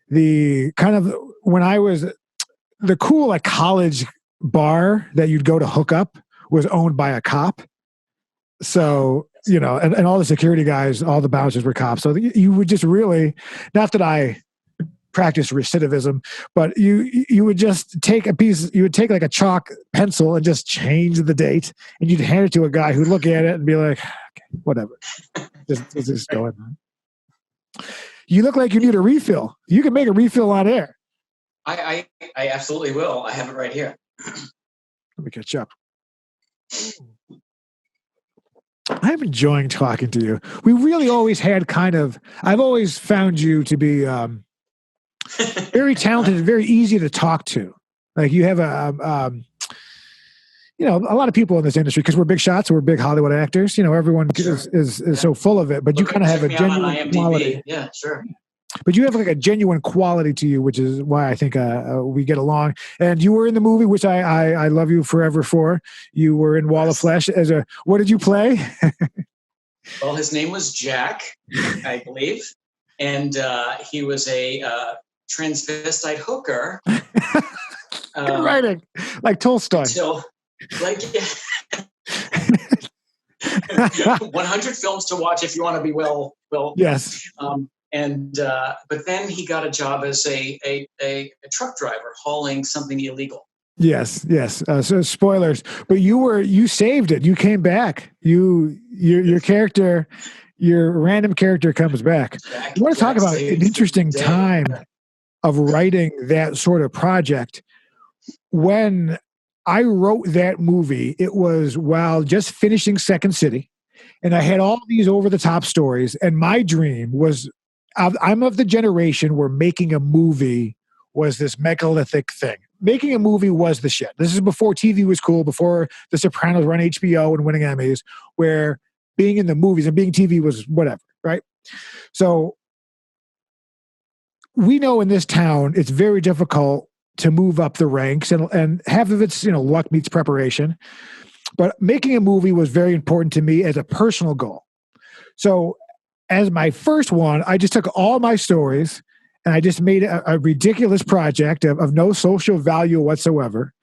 the kind of when I was the cool like college bar that you'd go to hook up was owned by a cop. So, you know, and all the security guys, all the bouncers were cops. So you would just really, not that I practice recidivism, but you would just take you would take like a chalk pencil and just change the date, and you'd hand it to a guy who'd look at it and be like, okay, whatever. Just going on. You look like you need a refill. You can make a refill on air. I absolutely will. I have it right here. Let me catch up. I'm enjoying talking to you. We really always had I've always found you to be very talented and very easy to talk to. Like you have you know, a lot of people in this industry, because we're big shots, we're big Hollywood actors. You know, everyone is so full of it, but you kind of have a genuine quality. Yeah, sure. But you have like a genuine quality to you, which is why I think we get along. And you were in the movie, which I love you forever for. You were in Wall of Flesh what did you play? Well, his name was Jack, I believe. And he was a transvestite hooker. Good writing. Like Tolstoy. 100 films to watch if you want to be well. Yes. But then he got a job as a truck driver hauling something illegal. Yes. So spoilers, but you saved it. You came back. Your character, your random character comes back. You want to talk about an interesting time of writing that sort of project. When I wrote that movie, it was while just finishing Second City, and I had all these over-the-top stories, and my dream was, I'm of the generation where making a movie was this megalithic thing. Making a movie was the shit. This is before TV was cool, before The Sopranos were on HBO and winning Emmys, where being in the movies and being TV was whatever, right? So we know in this town, it's very difficult to move up the ranks, and half of it's, you know, luck meets preparation. But making a movie was very important to me as a personal goal. So as my first one, I just took all my stories and I just made a ridiculous project of no social value whatsoever.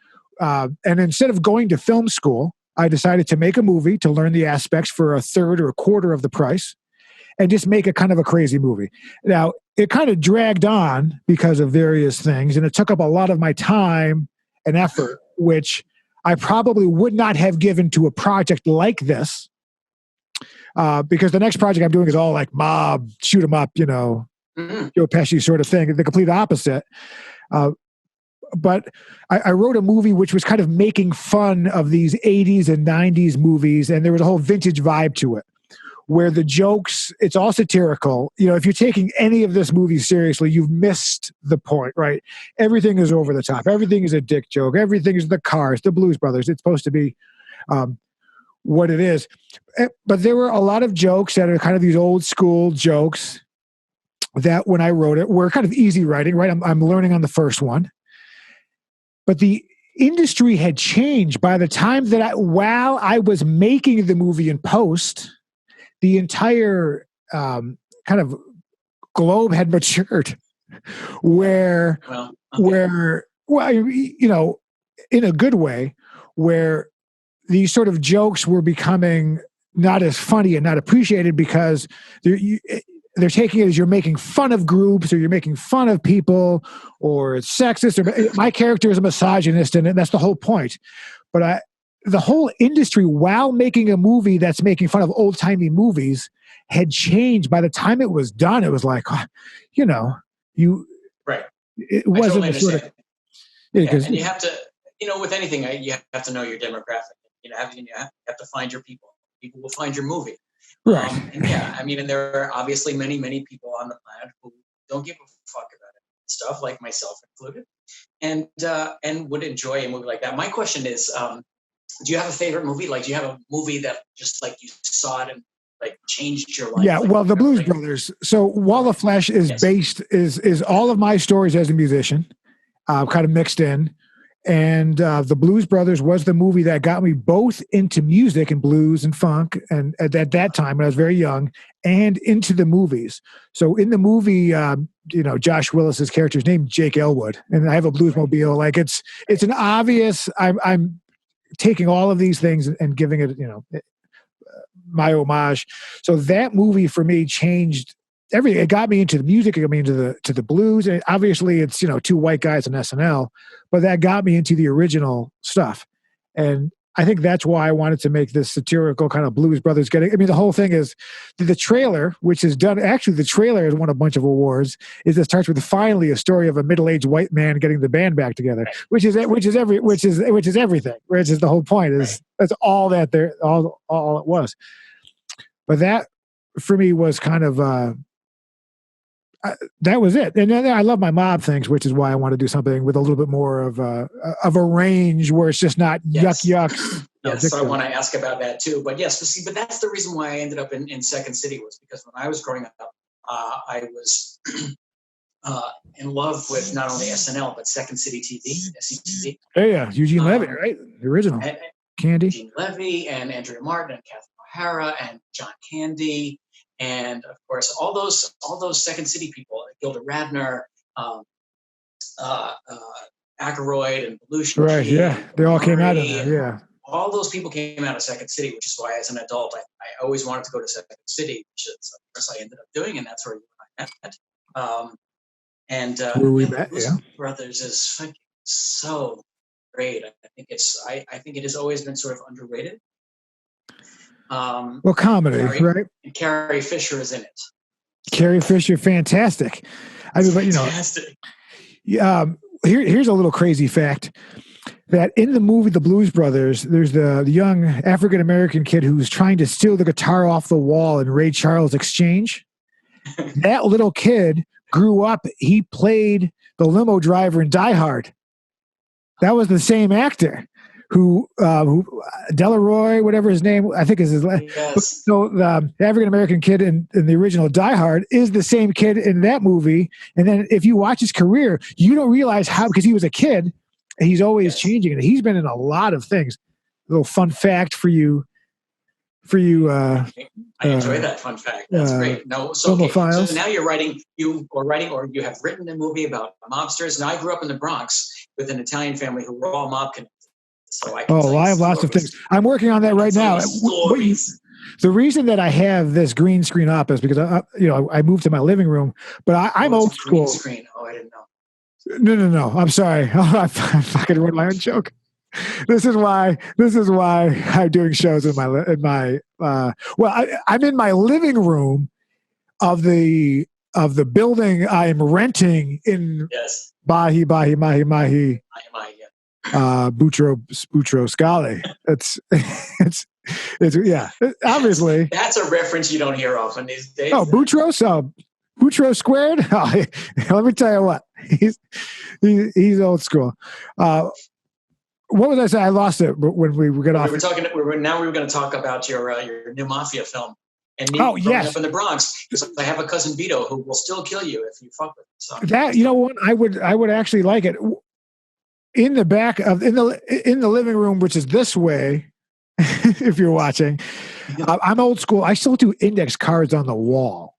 And instead of going to film school, I decided to make a movie to learn the aspects for a third or a quarter of the price and just make a kind of a crazy movie. Now, it kind of dragged on because of various things, and it took up a lot of my time and effort, which I probably would not have given to a project like this, because the next project I'm doing is all like mob, shoot 'em up, you know, Joe Pesci sort of thing, the complete opposite. But I wrote a movie which was kind of making fun of these 80s and 90s movies, and there was a whole vintage vibe to it, where the jokes, it's all satirical. You know, if you're taking any of this movie seriously, you've missed the point, right? Everything is over the top. Everything is a dick joke. Everything is the Cars, the Blues Brothers. It's supposed to be what it is. But there were a lot of jokes that are kind of these old school jokes that when I wrote it were kind of easy writing, right? I'm learning on the first one. But the industry had changed by the time that while I was making the movie in post, the entire kind of globe had matured, where, you know, in a good way, where these sort of jokes were becoming not as funny and not appreciated because they're taking it as you're making fun of groups, or you're making fun of people, or it's sexist, or my character is a misogynist, and that's the whole point. But the whole industry, while making a movie that's making fun of old-timey movies, had changed. By the time it was done, it was like, you know, right. It wasn't totally a sort of... and you have to, you know, with anything, you have to know your demographic. You have to find your people. People will find your movie. Right. And there are obviously many, many people on the planet who don't give a fuck about it, stuff, like myself included, and would enjoy a movie like that. My question is, do you have a favorite movie? Like, do you have a movie that just like you saw it and like changed your life? Yeah, well, the Blues Brothers. So Wall of Flesh is based is all of my stories as a musician, kind of mixed in, And the Blues Brothers was the movie that got me both into music and blues and funk, and at that time when I was very young, and into the movies. So in the movie, Josh Willis's character is named Jake Elwood, and I have a bluesmobile. Like it's an obvious. I'm taking all of these things and giving it, my homage. So that movie for me changed everything. It got me into the music. It got me into the blues. And obviously, it's two white guys on SNL, but that got me into the original stuff. And I think that's why I wanted to make this satirical kind of Blues Brothers getting. I mean, the whole thing is the trailer, which is done. Actually, the trailer has won a bunch of awards. It starts with finally a story of a middle-aged white man getting the band back together, which is everything. Which is the whole point. That's all that there all it was. But that for me was kind of. That was it. And then I love my mob things, which is why I want to do something with a little bit more of a range where it's just not yuck. Yes, so I want to ask about that too. But yes, but that's the reason why I ended up in Second City, was because when I was growing up, I was in love with not only SNL, but Second City TV, SCTV. Yeah, Eugene Levy, right? The original. Candy. Eugene Levy and Andrea Martin and Catherine O'Hara and John Candy. And of course, all those Second City people, Gilda Radner, Aykroyd and Belushi. Right, yeah. They all came out of there, yeah. All those people came out of Second City, which is why as an adult, I always wanted to go to Second City, which is, of course, I ended up doing, and that's where you and I met. Where we met, yeah. Brothers is so great. I think it has always been sort of underrated. Well, comedy, right? And Carrie Fisher is in it. Carrie Fisher, fantastic. I mean, fantastic. Here's a little crazy fact that in the movie The Blues Brothers, there's the young African American kid who's trying to steal the guitar off the wall in Ray Charles' Exchange. That little kid grew up. He played the limo driver in Die Hard. That was the same actor. Who Delroy, whatever his name, I think is his last. Yes. So the African American kid in the original Die Hard is the same kid in that movie. And then if you watch his career, you don't realize how, because he was a kid, and he's always changing. And he's been in a lot of things. A little fun fact for you. I enjoy that fun fact. That's great. No, so now you're writing, or you have written a movie about mobsters. Now I grew up in the Bronx with an Italian family who were all mob connected. So I have lots of things. I'm working on that right now. The reason that I have this green screen up is because I moved to my living room, but I'm old school. Green screen. Oh, I didn't know. No. I'm sorry. I fucking wrote my own joke. This is why I'm doing shows in my. I'm in my living room of the building I'm renting in Mahi. Butro Scali. It's obviously that's a reference you don't hear often these days. Oh, Butro squared. Oh, let me tell you what, he's old school. What was I saying? I lost it when we got off. We were going to talk about your new mafia film. And me growing up in the Bronx, because I have a cousin Vito who will still kill you if you fuck with him. So. That what I would actually like it. In the back of in the living room, which is this way, if you're watching, I'm old school. I still do index cards on the wall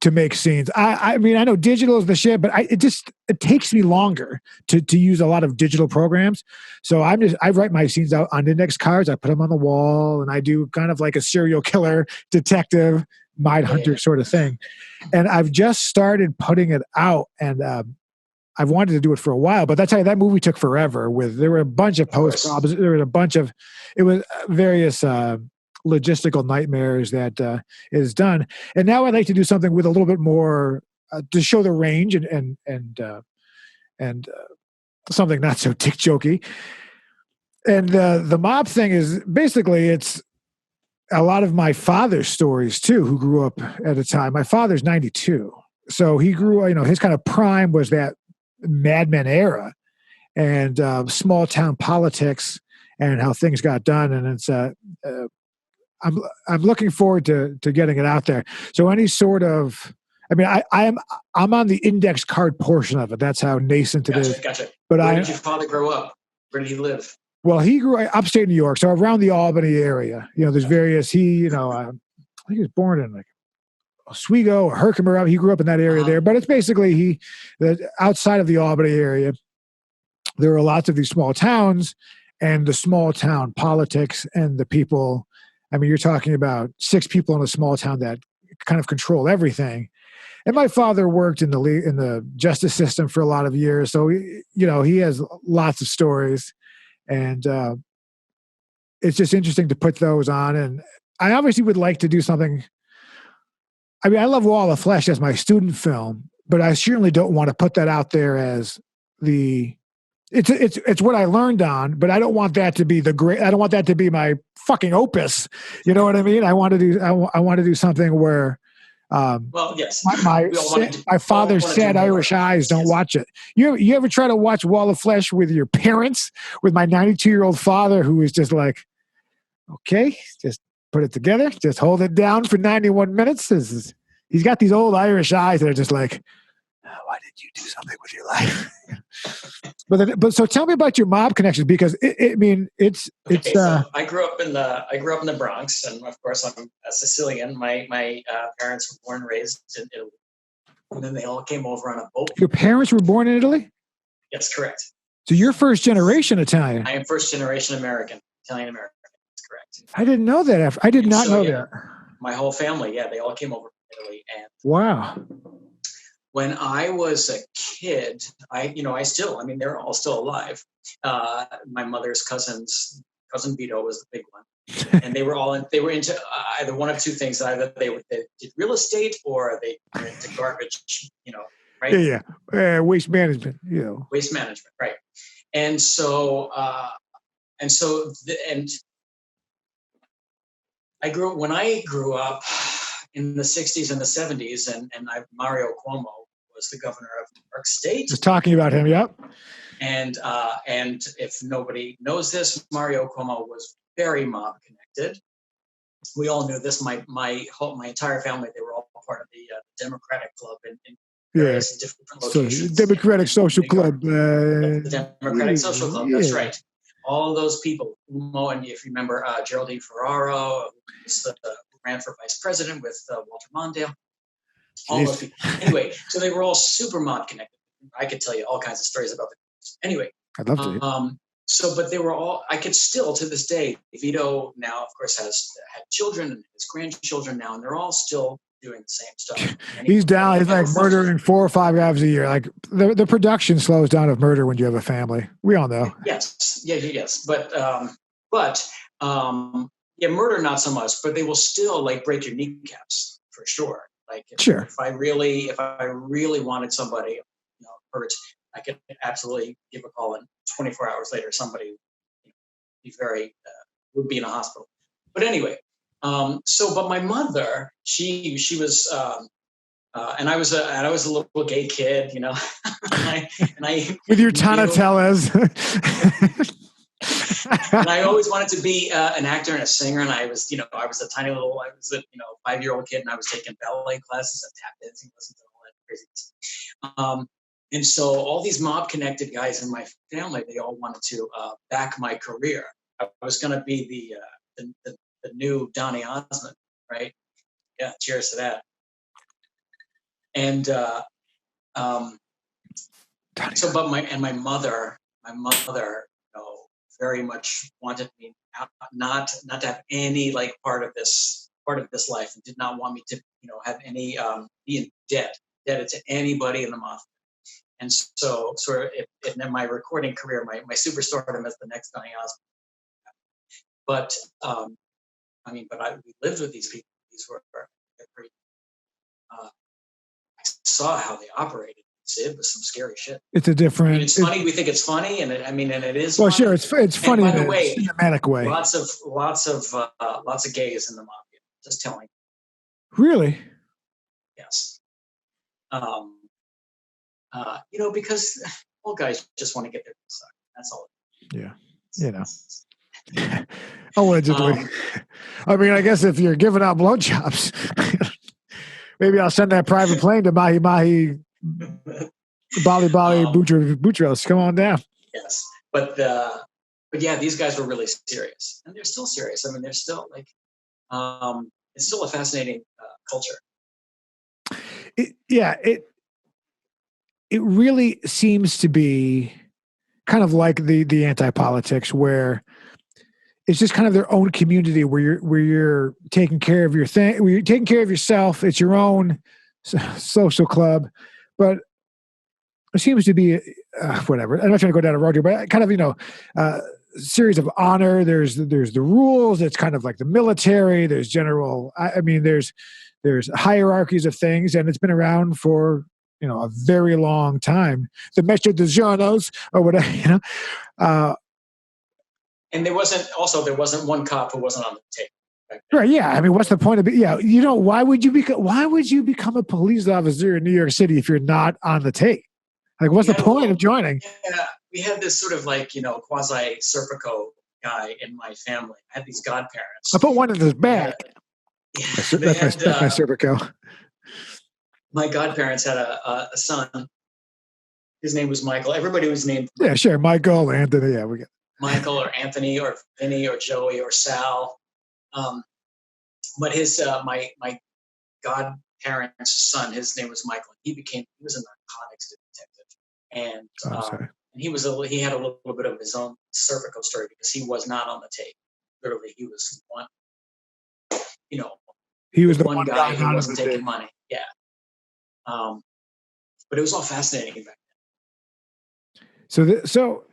to make scenes. I mean, I know digital is the shit, but it takes me longer to use a lot of digital programs. So I write my scenes out on index cards. I put them on the wall, and I do kind of like a serial killer detective mind hunter sort of thing. And I've just started putting it out, and I've wanted to do it for a while, but that movie took forever. There were a bunch of post-ops. There was various logistical nightmares that is done. And now I'd like to do something with a little bit more to show the range and something not so dick jokey. And the mob thing is basically it's a lot of my father's stories too, who grew up at a time. My father's 92. So he grew, his kind of prime was that Mad Men era and small town politics and how things got done. And it's I'm looking forward to getting it out there. So any sort of I mean, I'm on the index card portion of it. That's how nascent it is. Gotcha. But where did your father grow up? Where did he live? Well, he grew up upstate New York, so around the Albany area. There's various. I think he was born in like Oswego or Herkimer. He grew up in that area there. But it's basically outside of the Albany area. There are lots of these small towns, and the small town politics and the people. I mean, you're talking about 6 people in a small town that kind of control everything. And my father worked in the justice system for a lot of years, so he has lots of stories, and it's just interesting to put those on. And I obviously would like to do something. I mean, I love Wall of Flesh as my student film, but I certainly don't want to put that out there as it's what I learned on, but I don't want that to be I don't want that to be my fucking opus. You know what I mean? I want to do something where, well, yes, my father's sad Irish eyes don't watch it. You ever try to watch Wall of Flesh with your parents? With my 92-year-old father, who is just like, okay, just put it together, just hold it down for 91 minutes. He's got these old Irish eyes that are just like, why did you do something with your life? But so tell me about your mob connections, because so I grew up in the Bronx, and of course I'm a Sicilian. My parents were born and raised in Italy, and then they all came over on a boat. Your parents were born in Italy? Yes, correct. So you're first generation Italian. I am first generation American, Italian American. That's correct. I didn't know that. I did not know that. My whole family, they all came over from Italy, and wow. When I was a kid, they're all still alive. My mother's cousin Vito was the big one, and they were into either one of two things. Either they did real estate, or they were into garbage. Right? Yeah. Waste management. Waste management, right? And so, when I grew up in the 60s and the 70s, and Mario Cuomo was the governor of New York State. Just talking about him, yep. And if nobody knows this, Mario Cuomo was very mob connected. We all knew this. My entire family, they were all part of the Democratic Club in various different locations. So Democratic Social Club. The Democratic Social Club, that's right. All those people, Cuomo, and if you remember Geraldine Ferraro, who ran for vice president with Walter Mondale. All those people. Anyway, so they were all super mob connected. I could tell you all kinds of stories about them. Anyway, I'd love to. But they were all. I could still, to this day, Vito now, of course, has had children and his grandchildren now, and they're all still doing the same stuff. He's down. He's like murdering 4 or 5 guys a year. Like the production slows down of murder when you have a family. We all know. Yes. But murder not so much. But they will still break your kneecaps for sure. Sure. If I really wanted somebody, hurt, I could absolutely give a call, and 24 hours later, somebody would be in a hospital. But anyway, but my mother, she was, and I was a little gay kid, and I with your Tonatellas. And I always wanted to be an actor and a singer, and I was a 5-year-old kid, and I was taking ballet classes and tap dancing lessons and all that craziness. And so all these mob-connected guys in my family, they all wanted to back my career. I was going to be the new Donny Osmond, right? Yeah, cheers to that. And my mother, very much wanted me not to have any part of this life, and did not want me to have any be indebted to anybody in the mafia. And so sort of in my recording career, my superstardom as the next Donny Osmond. But we lived with these people. These were pretty. I saw how they operated. It was some scary shit. It's a different. It's funny. We think it's funny, and it is. Well, funny. Sure, it's funny in a cinematic way. Lots of gays in the mafia. Just telling. Really? Yes. Because all guys just want to get their suck. That's all. Yeah. Allegedly. I guess if you're giving out blowjobs. Maybe I'll send that private plane to Mahi Mahi, Bali Bali, Boutros. Come on down. Yes, but yeah, these guys were really serious, and they're still serious. I mean, they're still like, it's still a fascinating culture. It really seems to be kind of like the anti-politics, where it's just kind of their own community where you're taking care of your thing, where you're taking care of yourself. It's your own social club, but it seems to be whatever. I'm not trying to go down a road here, but kind of series of honor. There's the rules. It's kind of like the military. There's general. I mean, there's hierarchies of things, and it's been around for a very long time. The Mestre de Journos or whatever, and there wasn't one cop who wasn't on the tape. Right? Yeah. I mean, what's the point of it? Yeah. Why would you become a police officer in New York City if you're not on the tape? Like, what's the point of joining? Yeah, we had this sort of like quasi Serpico guy in my family. I had these godparents. I put one in his bag. That's my Serpico. My godparents had a son. His name was Michael. Everybody was named. Yeah, sure. Michael, Anthony. Yeah, we get Michael or Anthony or Vinny or Joey or Sal. But his my godparents' son, his name was Michael. He was a narcotics detective, and he had a little bit of his own Serpico story because he was not on the tape. Literally, he was one. He was the one guy who wasn't taking money. Yeah. But it was all fascinating back then. So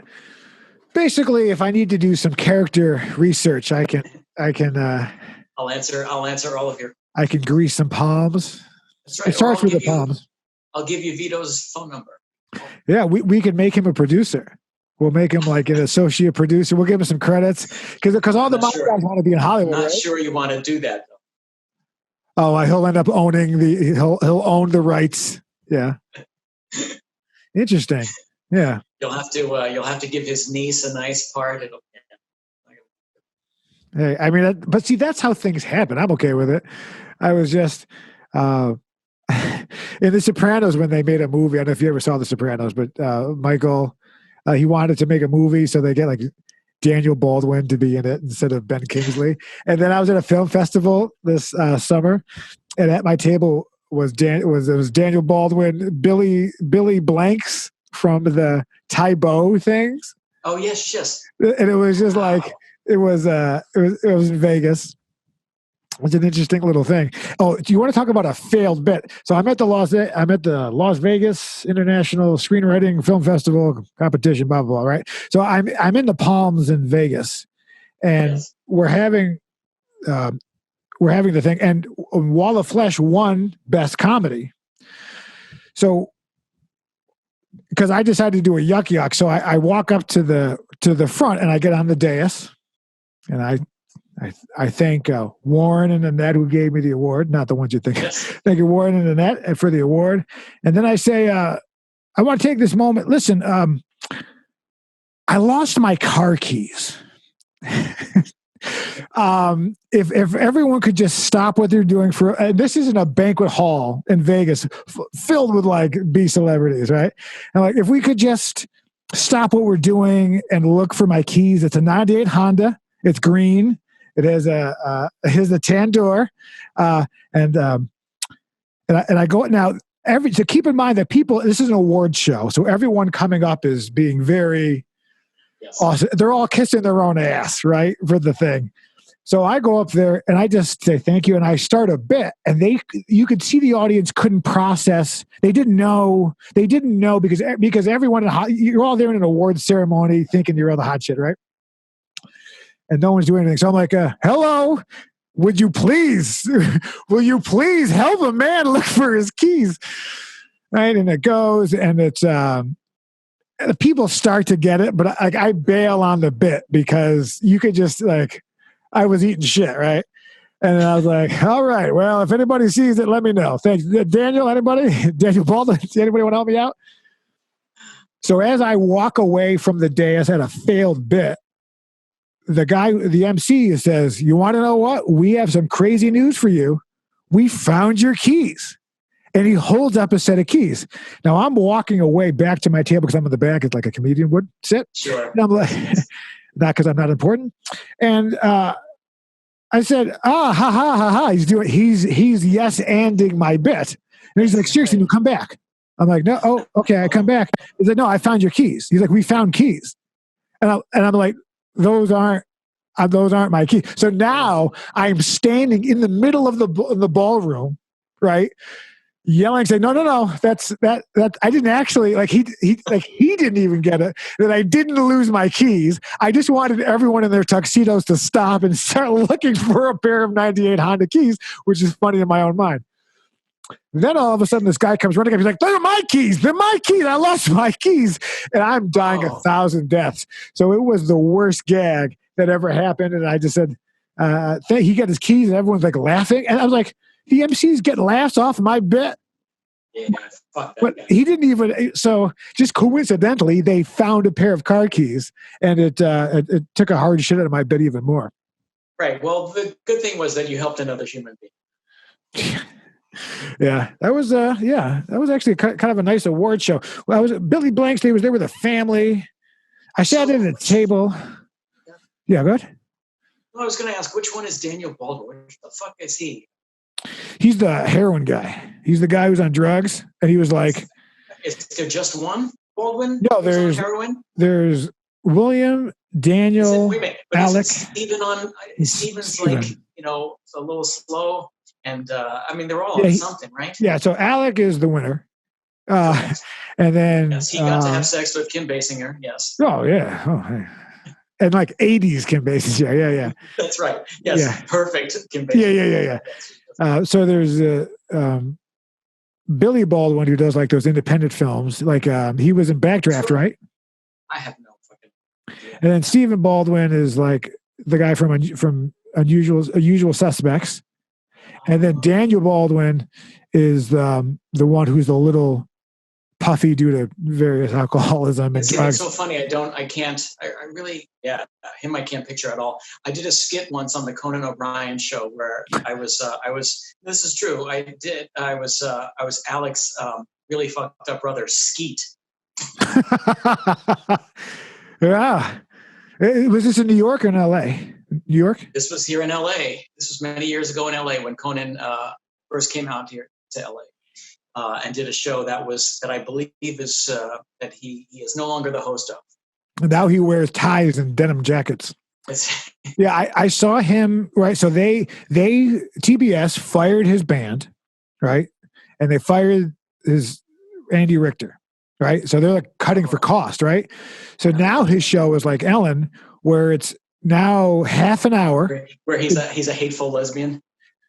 basically, if I need to do some character research, I can. I'll answer all of your. I can grease some palms. That's right. It starts with the palms. I'll give you Vito's phone number. Yeah, we can make him a producer. We'll make him like an associate producer. We'll give him some credits because all the guys want to be in Hollywood. I'm not sure you want to do that though. Oh, he'll end up owning he'll own the rights. Yeah. Interesting. Yeah. You'll have to give his niece a nice part. Hey, I mean, but see, that's how things happen. I'm okay with it. I was just in The Sopranos when they made a movie. I don't know if you ever saw The Sopranos, but Michael, he wanted to make a movie, so they get like Daniel Baldwin to be in it instead of Ben Kingsley. And then I was at a film festival this summer, and at my table was Daniel Baldwin, Billy Blanks from the Tybo things. Oh yes. And it was just like it was in Vegas. It was an interesting little thing. Oh, do you want to talk about a failed bit? So I'm at the Las Vegas International Screenwriting Film Festival competition, blah blah blah. Right. So I'm in the Palms in Vegas, and we're having the thing, and Wall of Flesh won Best Comedy. So because I decided to do a yuck, so I walk up to the front and I get on the dais, and I thank Warren and Annette who gave me the award, not the ones you think. Yes. Thank you, Warren and Annette, for the award. And then I say, I want to take this moment. Listen, I lost my car keys. If everyone could just stop what they're doing this isn't a banquet hall in Vegas filled with like B celebrities, right? And like, if we could just stop what we're doing and look for my keys. It's a 98 Honda. It's green. It has a tan door, and I go now. So keep in mind that this is an award show, so everyone coming up is being very awesome. They're all kissing their own ass, right, for the thing. So I go up there and I just say thank you, and I start a bit, and you could see the audience couldn't process. They didn't know because everyone you're all there in an award ceremony thinking you're all the hot shit, right? And no one's doing anything. So I'm like, hello, will you please help a man look for his keys? Right. And it goes, and it's, people start to get it, but I bail on the bit because you could just I was eating shit. Right. And then I was like, all right, well, if anybody sees it, let me know. Thanks. Daniel, anybody? Daniel Baldwin, anybody want to help me out? So as I walk away from the dais at a failed bit, the MC says, you want to know what? We have some crazy news for you. we found your keys. And he holds up a set of keys. Now I'm walking away back to my table because I'm in the back. It's like a comedian would sit. Sure. And I'm like, not because I'm not important. And I said, ha ha ha ha. He's yes-anding my bit. And he's like, seriously, you come back. I'm like, no, oh, okay, I come back. He's like, no, I found your keys. He's like, we found keys. And I'm like, those aren't my keys. So now I'm standing in the middle of the ballroom, right? Yelling, saying, no, that's I didn't actually he didn't even get it, that I didn't lose my keys. I just wanted everyone in their tuxedos to stop and start looking for a pair of 98 Honda keys, which is funny in my own mind. Then all of a sudden this guy comes running up. He's like, they're my keys. They're my keys. I lost my keys. And I'm dying 1,000 deaths. So it was the worst gag that ever happened. And I just said, he got his keys and everyone's like laughing. And I was like, the MC's getting laughs off my bit. Yeah, fuck that but guy. He didn't even. So just coincidentally, they found a pair of car keys, and it took a hard shit out of my bit even more. Right. Well, the good thing was that you helped another human being. Yeah, that was actually kind of a nice award show. Well, Billy Blankstay was there with a family. I sat at a table. Yeah, good. Well, I was going to ask, which one is Daniel Baldwin? What the fuck is he? He's the heroin guy. He's the guy who's on drugs, and he was like, "Is there just one Baldwin? No, there's heroin. There's William, Daniel, wait a minute, Alec. Steven's like a little slow, and they're all on something, right? Yeah. So Alec is the winner, and then he got to have sex with Kim Basinger. Yes. Oh yeah. Oh. Hey. And like 80s Kim Basinger. Yeah. That's right. Yes. Yeah. Perfect Kim Basinger. Yeah. So there's Billy Baldwin, who does like those independent films. Like he was in Backdraft, right? I have no fucking idea. And then Stephen Baldwin is like the guy from Usual Suspects. And then Daniel Baldwin is the one who's a little puffy due to various alcoholism and drugs. It's so funny. I can't picture at all. I did a skit once on the Conan O'Brien show where I was, this is true. I was Alex, really fucked up brother, Skeet. Yeah. Was this in New York or in LA? New York? This was here in LA. This was many years ago in LA when Conan first came out here to LA. And did a show that I believe is that he is no longer the host of. Now he wears ties and denim jackets. Yeah, I saw him, right? So they TBS fired his band, right? And they fired his Andy Richter, right? So they're like cutting for cost, right? So now his show is like Ellen, where it's now half an hour. Where he's a hateful lesbian.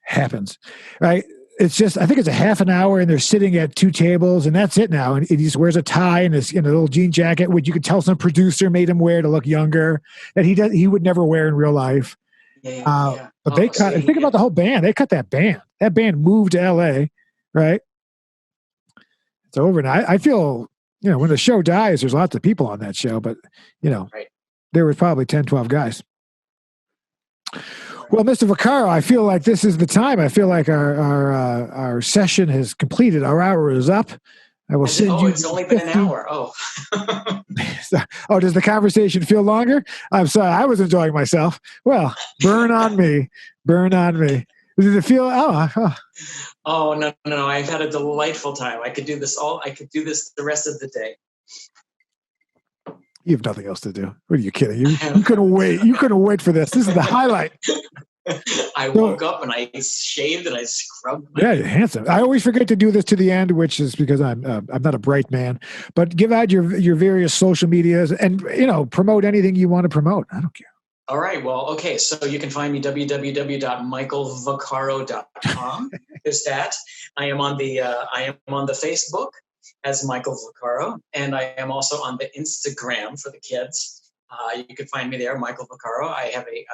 Happens, right? It's just, I think it's a half an hour and they're sitting at two tables and that's it now. And he just wears a tie and a little jean jacket, which you could tell some producer made him wear to look younger, that he would never wear in real life. Yeah. But they cut, think about the whole band. They cut that band. That band moved to LA, right? It's over now. I feel, when the show dies, there's lots of people on that show, but right. There was probably 10, 12 guys. Well, Mr. Vaccaro, I feel like this is the time. I feel like our session has completed. Our hour is up. I will send you. It's only been an hour. Oh. Oh, does the conversation feel longer? I'm sorry. I was enjoying myself. Well, burn on me. Burn on me. Does it feel? Oh, no. I've had a delightful time. I could do this the rest of the day. You have nothing else to do. What are you kidding? You couldn't wait. You couldn't wait for this. This is the highlight. I woke up and I shaved and I scrubbed. Yeah, you're handsome. I always forget to do this to the end, which is because I'm not a bright man. But give out your various social medias and promote anything you want to promote. I don't care. All right. Well, okay. So you can find me www.michaelvaccaro.com. There's that. I am on the Facebook as Michael Vaccaro, and I am also on the Instagram for the kids. You can find me there, Michael Vaccaro. I have a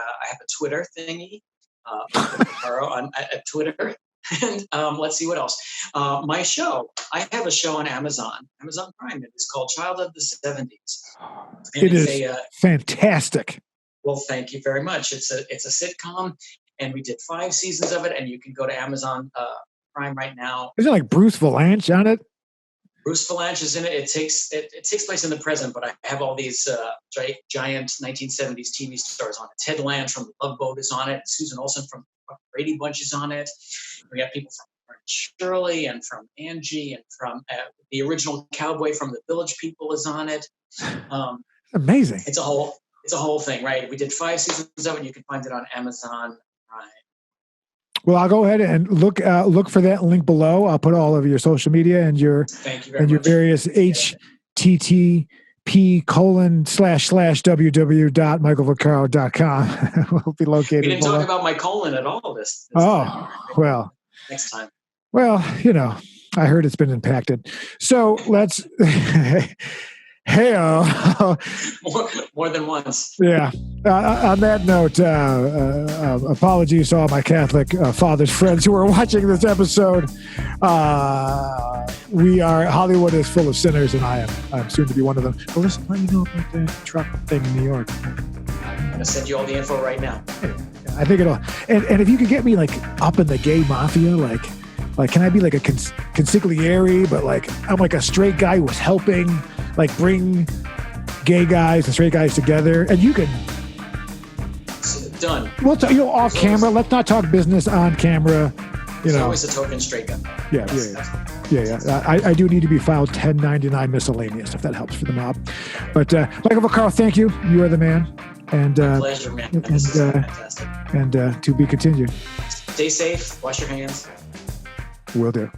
Twitter thingy, Michael Vaccaro on Twitter. And let's see what else. My show. I have a show on Amazon Prime. It is called Child of the 70s. It is fantastic. Well, thank you very much. It's a sitcom. and we did 5 seasons of it. And you can go to Amazon Prime right now. Isn't it like Bruce Valanche on it? Bruce Valanche is in it. It takes place in the present, but I have all these giant 1970s TV stars on it. Ted Land from The Love Boat is on it. Susan Olsen from Brady Bunch is on it. We have people from Shirley and from Angie and from the original cowboy from The Village People is on it. Amazing. It's a whole thing, right? We did 5 seasons of it. You can find it on Amazon Prime. Well, I'll go ahead and look for that link below. I'll put all of your social media and your various http://www.michaelvaccaro.com will be located. We didn't talk about my colon at all. This well, next time. Well, I heard it's been impacted. So let's. Hey, more than once. Yeah. On that note, apologies to all my Catholic father's friends who are watching this episode. Hollywood is full of sinners, and I'm soon to be one of them. But listen, let me know about the truck thing in New York. I'm going to send you all the info right now. I think it'll. And if you could get me up in the gay mafia, can I be a consigliere, but I'm a straight guy who was helping bring gay guys and straight guys together, and you can. Done. Well, off camera. Let's not talk business on camera. There's always a token straight guy. Yeah. I do need to be filed 1099 miscellaneous if that helps for the mob. But Michael Vaccaro, thank you. You are the man. And my pleasure, man. This is fantastic. And to be continued. Stay safe. Wash your hands. Will do.